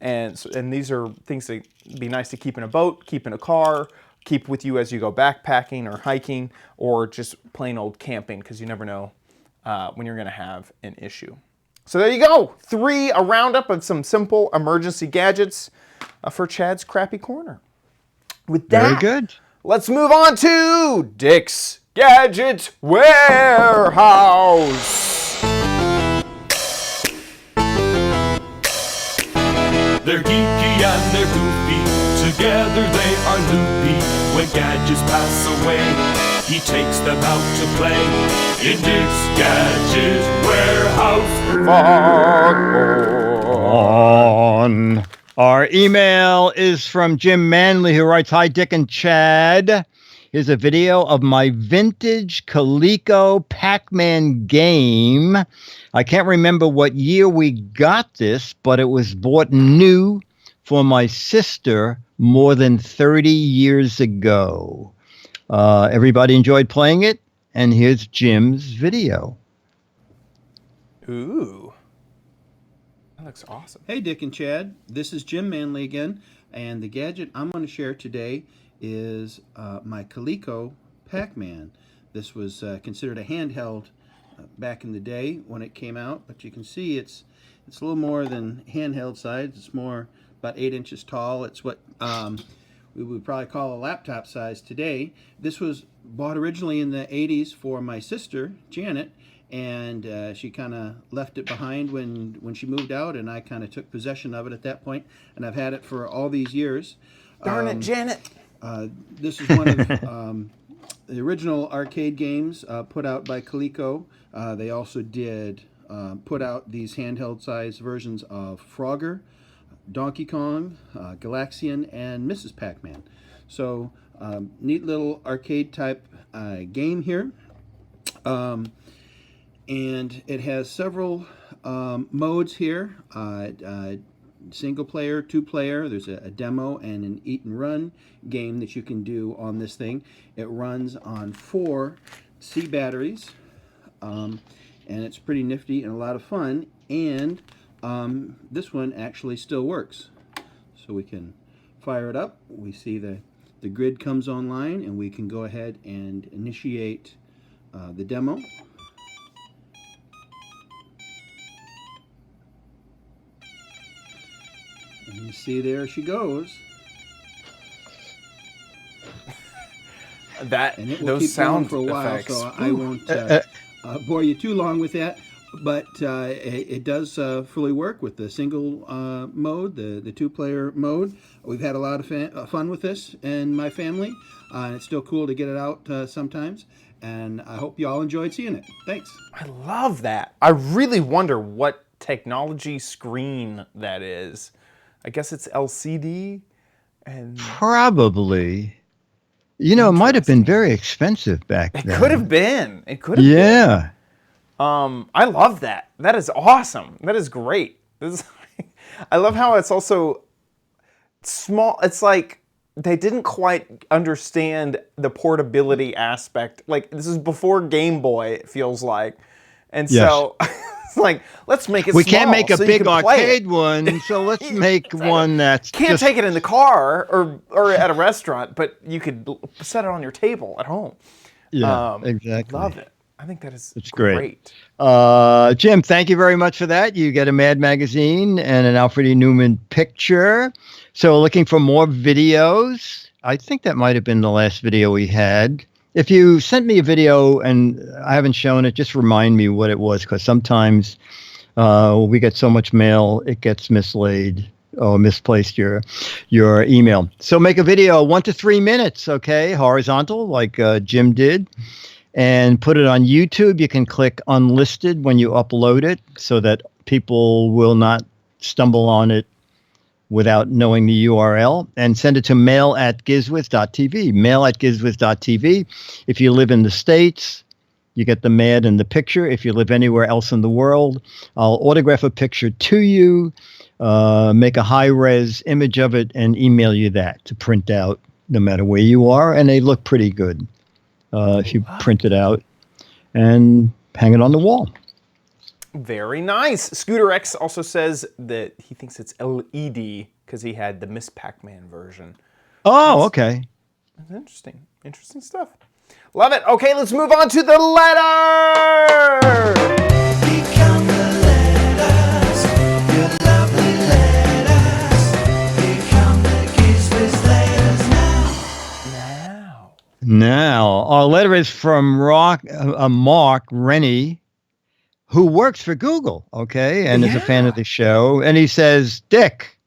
And these are things that be nice to keep in a boat, keep in a car, keep with you as you go backpacking or hiking or just plain old camping, because you never know when you're going to have an issue. So there you go. A roundup of some simple emergency gadgets for Chad's Crappy Corner. With that, very good. Let's move on to Dick's Gadget Warehouse. They're geeky and they're goofy, together they are loopy. When gadgets pass away, he takes them out to play in Dick's Gadget Warehouse. Our email is from Jim Manley, who writes, "Hi, Dick and Chad. Here's a video of my vintage Coleco Pac-Man game. I can't remember what year we got this, but it was bought new for my sister more than 30 years ago. Everybody enjoyed playing it, and here's Jim's video. Ooh. That looks awesome. Hey, Dick and Chad. This is Jim Manley again, and the gadget I'm going to share today is my Coleco Pac-Man. This was considered a handheld back in the day when it came out, but you can see it's a little more than handheld size. It's more about 8 inches tall. It's what we would probably call a laptop size today. This was bought originally in the 80s for my sister, Janet, and she kind of left it behind when she moved out, and I kind of took possession of it at that point, and I've had it for all these years. Darn it, Janet. This is one of the original arcade games put out by Coleco. They also did put out these handheld size versions of Frogger, Donkey Kong, Galaxian, and Mrs. Pac-Man. So neat little arcade type game here. And it has several modes here. Single player, 2-player. There's a demo and an eat and run game that you can do on this thing. It runs on 4 C batteries, and it's pretty nifty and a lot of fun. And this one actually still works. So we can fire it up. We see the grid comes online, and we can go ahead and initiate the demo. And you see there she goes. And it will Those keep sound going for a while, effects. so I won't bore you too long with that. But it does fully work with the single mode, the 2-player mode. We've had a lot of fun with this in my family. And it's still cool to get it out sometimes. And I hope you all enjoyed seeing it. Thanks. I love that. I really wonder what technology screen that is. I guess it's LCD. And Probably. You know, it might have been very expensive back then. it could have been. It could have been. Yeah. I love that. That is awesome. That is great. This is, I love how it's also small. It's like they didn't quite understand the portability aspect. Like, this is before Game Boy, it feels like. And so it's like, let's make it We small can't make a so you big can play it. arcade one, so let's make one that's Can't just, take it in the car or at a restaurant, but you could set it on your table at home. Yeah, exactly. Love it. I think that is It's great. great. Jim, thank you very much for that. You get a Mad Magazine and an Alfred E. Newman picture. So looking for more videos. I think that might have been the last video we had. If you sent me a video and I haven't shown it, just remind me what it was, because sometimes we get so much mail, it gets mislaid or misplaced your email. So make a video 1 to 3 minutes, okay, horizontal, like Jim did, and put it on YouTube. You can click unlisted when you upload it so that people will not stumble on it without knowing the URL, and send it to mail@gizwiz.tv, mail@gizwiz.tv. If you live in the States, you get the Mad and the picture. If you live anywhere else in the world, I'll autograph a picture to you, make a high-res image of it, and email you that to print out no matter where you are, and they look pretty good if you print it out and hang it on the wall. Very nice. Scooter X also says that he thinks it's LED because he had the Miss Pac-Man version. Oh, okay. That's interesting. Interesting stuff. Love it. Okay, let's move on to the letter. Become the letters, your lovely letters. Become the Giz Wiz letters now. Now, our letter is from Mark Rennie, who works for Google, okay, and is a fan of the show. And he says, Dick,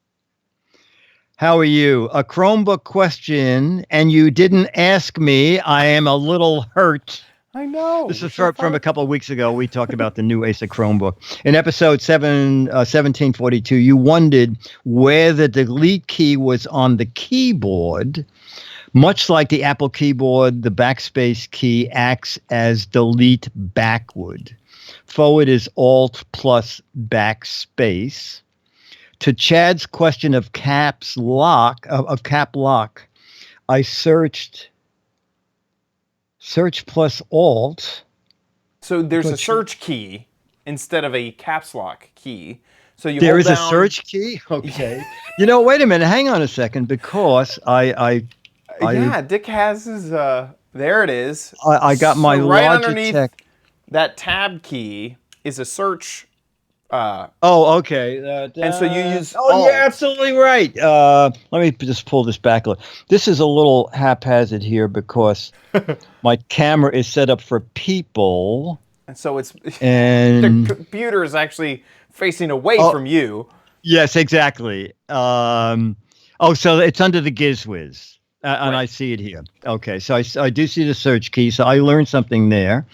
how are you? A Chromebook question, and you didn't ask me. I am a little hurt. I know. This is from a couple of weeks ago. We talked about the new Acer Chromebook. In episode 1742, you wondered where the delete key was on the keyboard. Much like the Apple keyboard, the backspace key acts as delete backward. Forward is Alt plus backspace. To Chad's question of cap lock, I searched Search plus Alt. So there's a But search key instead of a caps lock key. So you There hold is a down. search key. Okay. Wait a minute. Hang on a second, because Yeah, Dick has his. There it is. I got my So right underneath Logitech. that tab key is a search. Oh, okay. And so you use Oh, you're Alt. absolutely right. Let me just pull this back a little. This is a little haphazard here because my camera is set up for people, And so it's and the computer is actually facing away Oh. from you. yes, exactly. So it's under the Giz Wiz, and I see it here. Okay, so I do see the search key. So I learned something there.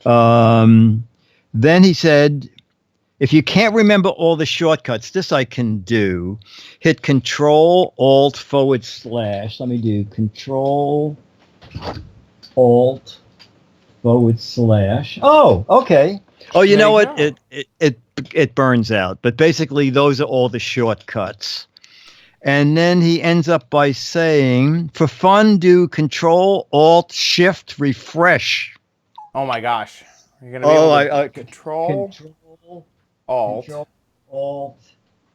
Then he said, if you can't remember all the shortcuts, this I can do. Hit Control Alt / Let me do Control Alt / Oh, okay. Oh, you know what? go. It burns out. But basically, those are all the shortcuts. And then he ends up by saying, for fun, do Control Alt Shift Refresh. Oh my gosh. You're gonna be able to Control Alt. Control Alt.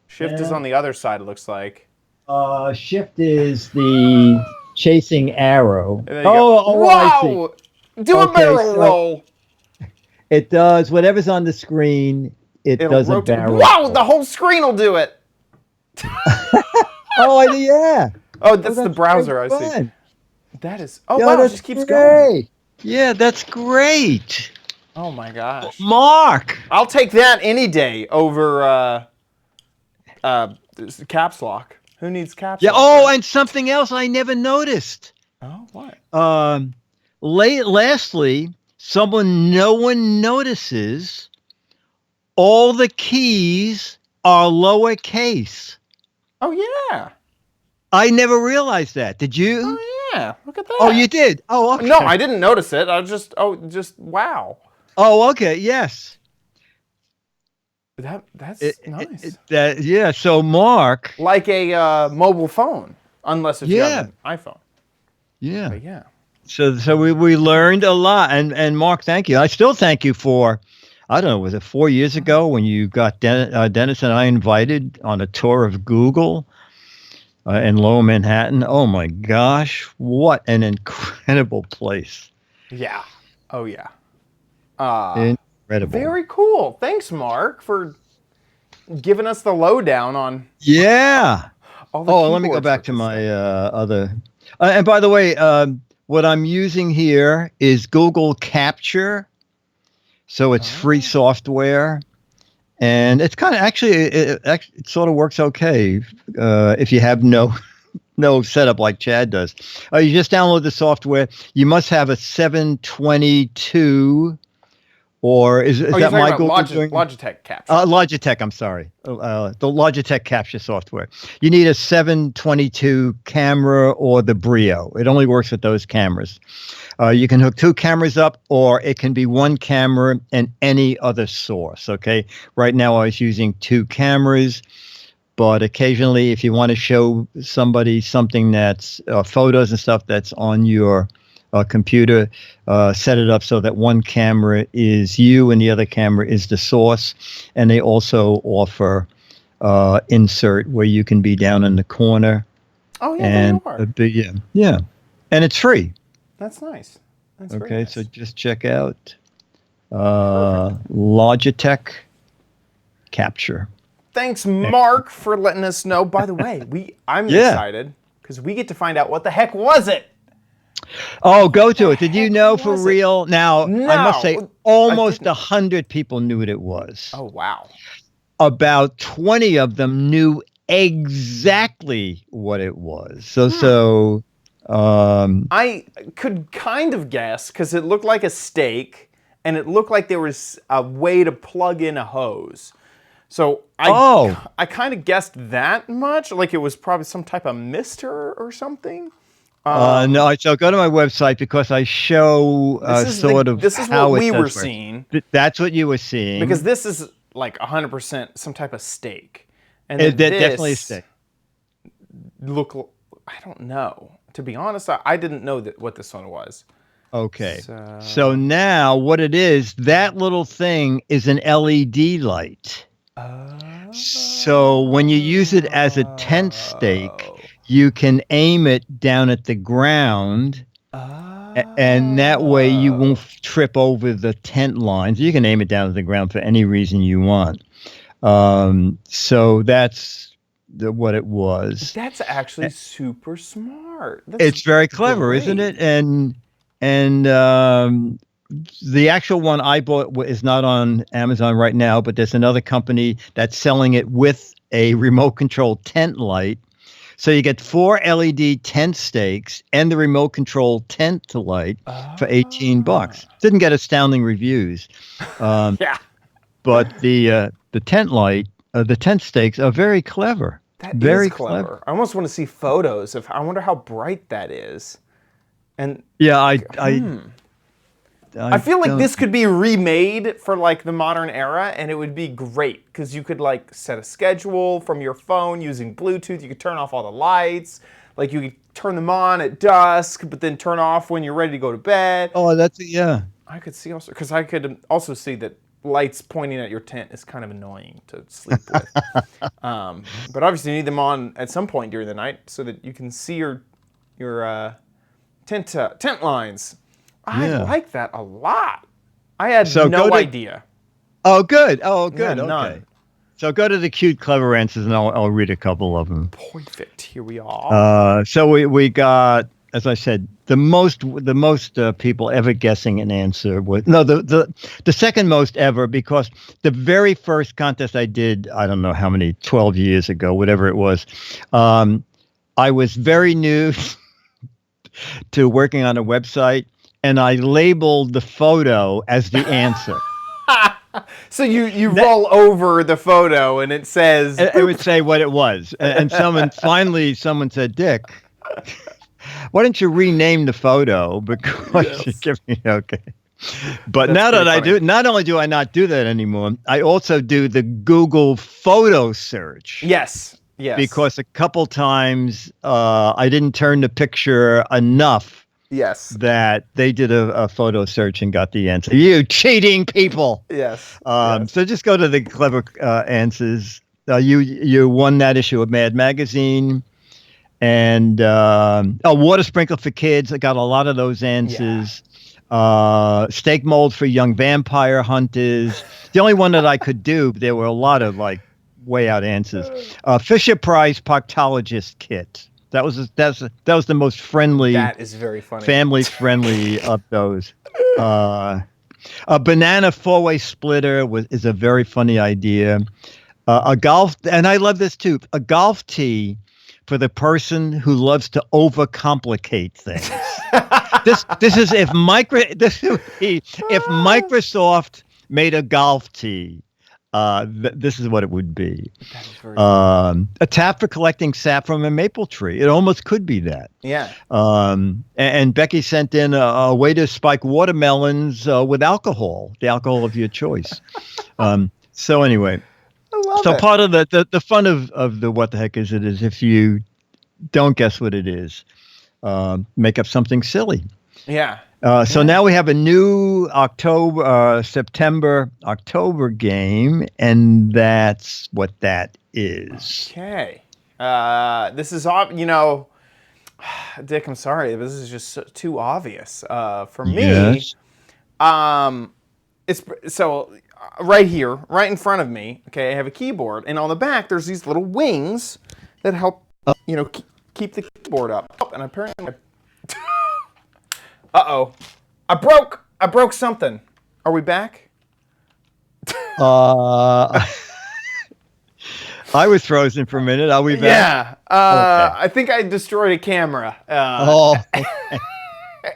Shift is on the other side. It looks like. Shift is the chasing arrow. And then you go, I see. Whoa! Do a Okay, barrel so- roll. It does whatever's on the screen. It'll does a rotate. barrel. Wow! The whole screen will do it. Yeah. Oh, that's the browser. I great see. fun. That is. Oh Yeah, wow! It that's just keeps great. going. Yeah, that's great. Oh my gosh. Mark. I'll take that any day over caps lock. Who needs caps Yeah. lock? Oh, right? and something else I never noticed. Oh, what? Lastly, no one notices all the keys are lowercase. Oh yeah. I never realized that. Did you? Oh yeah. Look at that. Oh, you did. Oh, okay. No, I didn't notice it. I was just wow. Oh, okay. Yes. That's nice. So Mark. Like a mobile phone, unless if you have an iPhone. Yeah. But yeah. So we learned a lot, and Mark, thank you. I still thank you for, I don't know, was it 4 years ago when you got Dennis and I invited on a tour of Google in Lower Manhattan? Oh my gosh, what an incredible place! Yeah. Oh yeah. Incredible. Very cool. Thanks, Mark, for giving us the lowdown on. Yeah. All the Let me go keyboards back with to this my stuff. other. And by the way, what I'm using here is Google Capture. So it's free software. And it's kind of it sort of works okay if you have no setup like Chad does. You just download the software. You must have a 722. Or is you're that talking my about Google doing? Logitech Capture. Logitech, I'm sorry. The Logitech Capture software. You need a 722 camera or the Brio. It only works with those cameras. You can hook two cameras up, or it can be one camera and any other source, okay? Right now I was using two cameras, but occasionally if you want to show somebody something that's photos and stuff that's on your computer, set it up so that one camera is you and the other camera is the source. And they also offer insert where you can be down in the corner. Oh yeah, And there you are. yeah, and it's free. That's nice. That's Okay, very nice. so just check out Logitech Capture. Thanks, Mark, for letting us know. By the way, I'm excited because we get to find out what the heck was it. Oh, go to it. Did you know for was it? real? Now, I must say, No, almost 100 people knew what it was. Oh wow. About 20 of them knew exactly what it was. I could kind of guess because it looked like a steak, and it looked like there was a way to plug in a hose. So I kind of guessed that much, like it was probably some type of mister or something. No, so go to my website because I show This is how what it we does were work. seeing. That's what you were seeing. Because this is like 100% some type of steak. And It then definitely this is steak. I don't know. To be honest, I didn't know what this one was. Okay. So now what it is, that little thing is an LED light. So when you use it as a tent stake, you can aim it down at the ground, and that way you won't trip over the tent lines. You can aim it down at the ground for any reason you want. So that's what it was. That's actually super smart. That's It's very clever, isn't great. it? And the actual one I bought is not on Amazon right now, but there's another company that's selling it with a remote control tent light. So you get 4 LED tent stakes and the remote control tent light for $18. Didn't get astounding reviews. Yeah. But the tent light, the tent stakes are very clever. That very is clever. I almost want to see photos of. I wonder how bright that is. And yeah, I feel like this could be remade for like the modern era, and it would be great because you could like set a schedule from your phone using Bluetooth. You could turn off all the lights. Like you could turn them on at dusk, but then turn off when you're ready to go to bed. Oh, yeah. I could see also because I could also see that lights pointing at your tent is kind of annoying to sleep with. But obviously you need them on at some point during the night so that you can see your tent lines. I like that a lot. I had no idea. Oh, good. Oh, good. Yeah, okay. none. So go to the cute, clever answers, and I'll read a couple of them. Perfect. Here we are. So we got, as I said, the most people ever guessing an answer was the second most ever, because the very first contest I did, I don't know how many, 12 years ago, whatever it was. I was very new to working on a website, and I labeled the photo as the answer. So you roll over the photo and it says... It would say what it was. And someone said, Dick, why don't you rename the photo? Because you give me, okay. But That's now that I funny. do, not only do I not do that anymore, I also do the Google photo search. Yes. Yes. Because a couple times I didn't turn the picture enough. Yes. That they did a photo search and got the answer. You cheating people. Yes. So just go to the clever answers. You won that issue of Mad Magazine, and water sprinkler for kids. I got a lot of those answers. Steak mold for young vampire hunters. The only one that I could do, there were a lot of like way out answers. Fisher Price proctologist kit. That was the most friendly. That is very funny. Family friendly of those. A banana 4-way splitter is a very funny idea. A golf, and I love this too. A golf tee for the person who loves to overcomplicate things. This is if Microsoft made a golf tee. This is what it would be. That is very a tap for collecting sap from a maple tree. It almost could be that. Yeah. And Becky sent in a way to spike watermelons with alcohol, the alcohol of your choice. So anyway, I love so it. part of the fun of the what the heck is it is if you don't guess what it is, make up something silly. Yeah. So now we have a new September-October game, and that's what that is. Okay. This is Dick, I'm sorry. This is just too obvious for me. Yes. It's so right here, right in front of me. Okay, I have a keyboard, and on the back there's these little wings that help keep the keyboard up. And apparently, uh-oh, I broke something. Are we back? I was frozen for a minute. Are we back? Yeah. Okay. I think I destroyed a camera.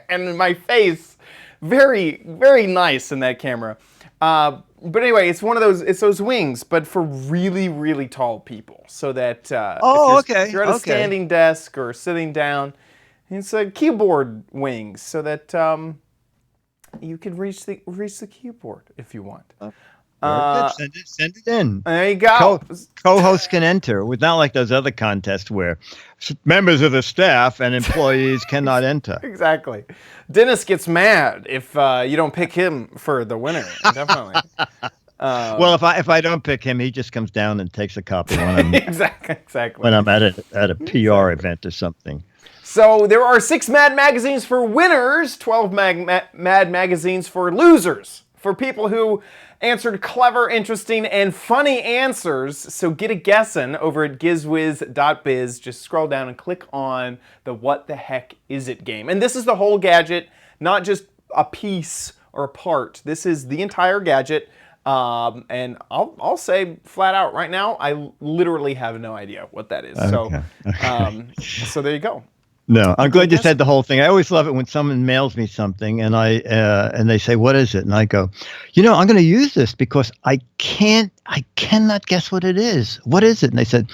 And my face, very, very nice in that camera. But anyway, it's those wings, but for really, really tall people. So that if you're at a standing desk or sitting down, it's a keyboard wings so that you can reach the keyboard if you want. Good. Send it in. There you go. Co-hosts can enter. It's not like those other contests where members of the staff and employees cannot enter. Exactly. Dennis gets mad if you don't pick him for the winner. Definitely. Well, if I don't pick him, he just comes down and takes a copy when I'm exactly. when I'm at a PR event or something. So there are 6 Mad magazines for winners, 12 Mad magazines for losers, for people who answered clever, interesting, and funny answers. So get a guessin' over at gizwiz.biz. Just scroll down and click on the What the Heck Is It game. And this is the whole gadget, not just a piece or a part. This is the entire gadget. And I'll say flat out right now, I literally have no idea what that is. Okay. So there you go. No, I'm glad you said the whole thing. I always love it when someone mails me something and they say, "What is it?" And I go, I'm going to use this because I cannot guess what it is. What is it? And they said,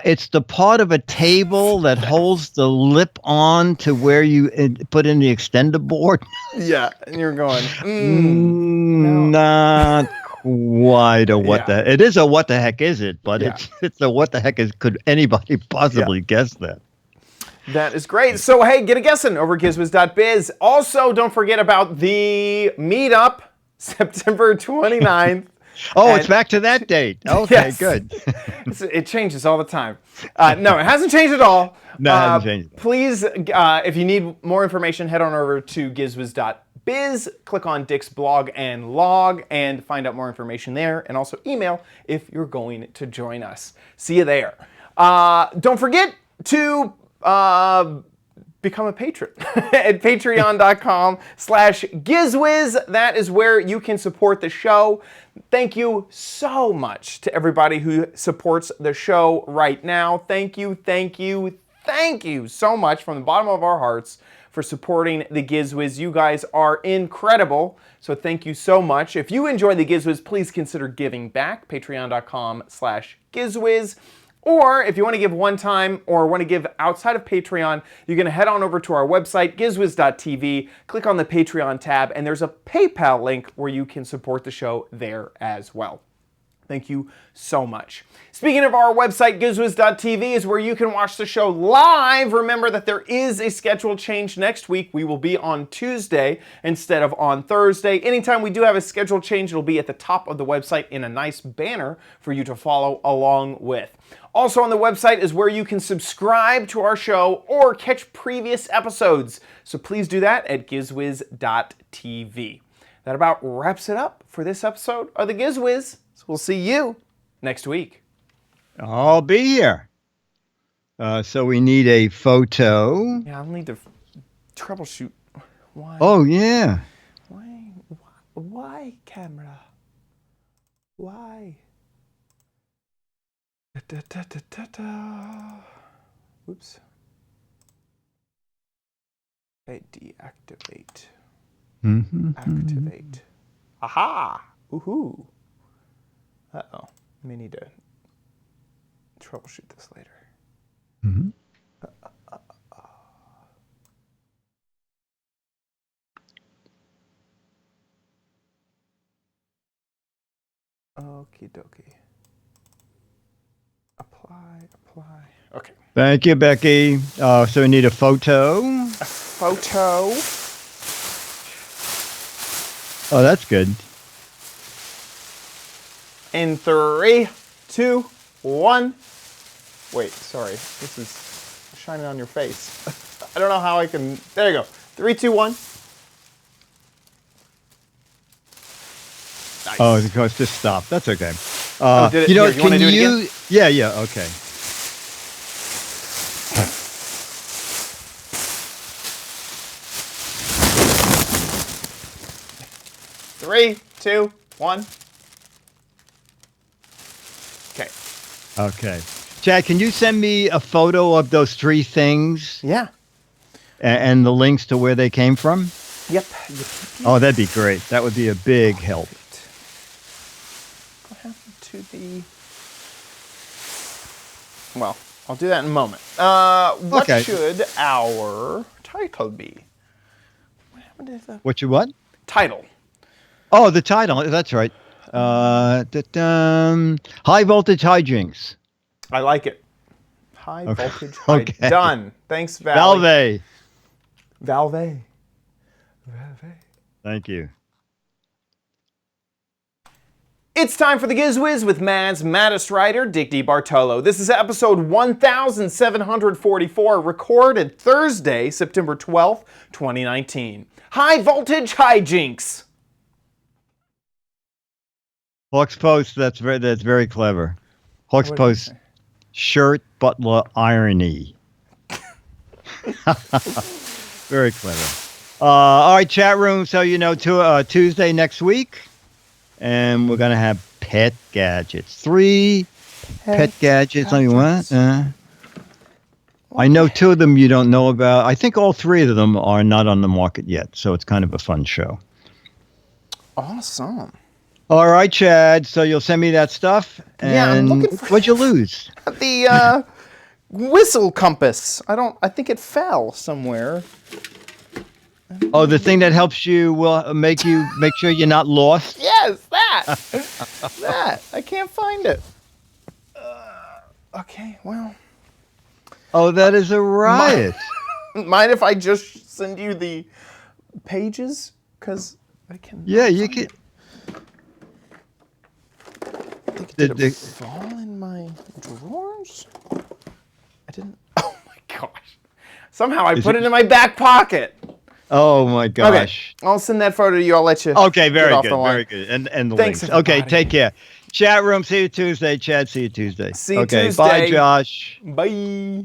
it's the part of a table that holds the lip on to where you put in the extender board. Yeah, and you're going, not quite a what the. It is a what the heck is it? But it's a what the heck is. Could anybody possibly guess that? That is great. So, hey, get a guessin' over gizwiz.biz. Also, don't forget about the meetup, September 29th. Oh, it's back to that date. Okay, Yes. good. It changes all the time. No, it hasn't changed at all. No, it hasn't changed. Please, if you need more information, head on over to gizwiz.biz, click on Dick's blog and log, and find out more information there. And also email if you're going to join us. See you there. Don't forget to become a patron at patreon.com/GizWiz. That is where you can support the show. Thank you so much to everybody who supports the show right now. Thank you so much from the bottom of our hearts for supporting the Giz Wiz. You guys are incredible. So thank you so much. If you enjoy the Giz Wiz, please consider giving back. Patreon.com/GizWiz. Or if you want to give one time or want to give outside of Patreon, you're going to head on over to our website, gizwiz.tv, click on the Patreon tab, and there's a PayPal link where you can support the show there as well. Thank you so much. Speaking of our website, gizwiz.tv is where you can watch the show live. Remember that there is a schedule change next week. We will be on Tuesday instead of on Thursday. Anytime we do have a schedule change, it'll be at the top of the website in a nice banner for you to follow along with. Also on the website is where you can subscribe to our show or catch previous episodes. So please do that at gizwiz.tv. That about wraps it up for this episode of the Giz Wiz. So we'll see you next week. I'll be here. So we need a photo. Yeah, I'll need to troubleshoot. Why? Oh, yeah. Why camera? Why? Oops. Okay, deactivate. Activate. Aha! Woohoo! Uh-oh. May need to troubleshoot this later. Okie dokie. Apply. Okay. Thank you, Becky. So we need a photo. Photo. Oh, that's good. In 3, 2, 1. Wait, sorry. This is shining on your face. I don't know how I can. There you go. 3, 2, 1. Nice. Oh, it's just stop. That's okay. Did it, you know, here, you want to do it again? Yeah, okay. 3, 2, 1. Okay. Okay. Chad, can you send me a photo of those 3 things? Yeah. And the links to where they came from? Yep. Oh, that'd be great. That would be a big help. What happened to the... Well, I'll do that in a moment. What should our title be? What happened to the... What you what? Title. Oh, the title. That's right. High voltage hijinks. I like it. High Okay. voltage. Okay. Done. Thanks, Valley. Valve. Valve. Thank you. It's time for the Giz Wiz with Mads Maddest writer, Dick D. Bartolo. This is episode 1744, recorded Thursday, September 12th, 2019. High voltage hijinks. Hawks Post. That's very clever. Hawks What did Post. you say? Shirt butler irony. Very clever. All right, chat room. So Tuesday next week, and we're gonna have pet gadgets. 3 pet gadgets. I mean, what? I know 2 of them you don't know about. I think all 3 of them are not on the market yet, so it's kind of a fun show. Awesome. All right, Chad. So you'll send me that stuff. And Yeah, I'm looking for- what'd you lose? The whistle compass. I think it fell somewhere. Oh, the thing that helps you make sure you're not lost. Yes, that. That. I can't find it. Okay, well. Oh, that is a riot. Mind if I just send you the pages? Because I can. Yeah, you can. Did it fall in my drawers? I didn't. Oh my gosh. Somehow I put it in my back pocket. Oh my gosh. Okay, I'll send that photo to you. I'll let you. Okay, very get off good, the line. very good. And the Thanks, links. Okay, everybody. take care. Chat room. See you Tuesday. Chad. See you Tuesday. See you okay, Tuesday. bye, Josh. Bye.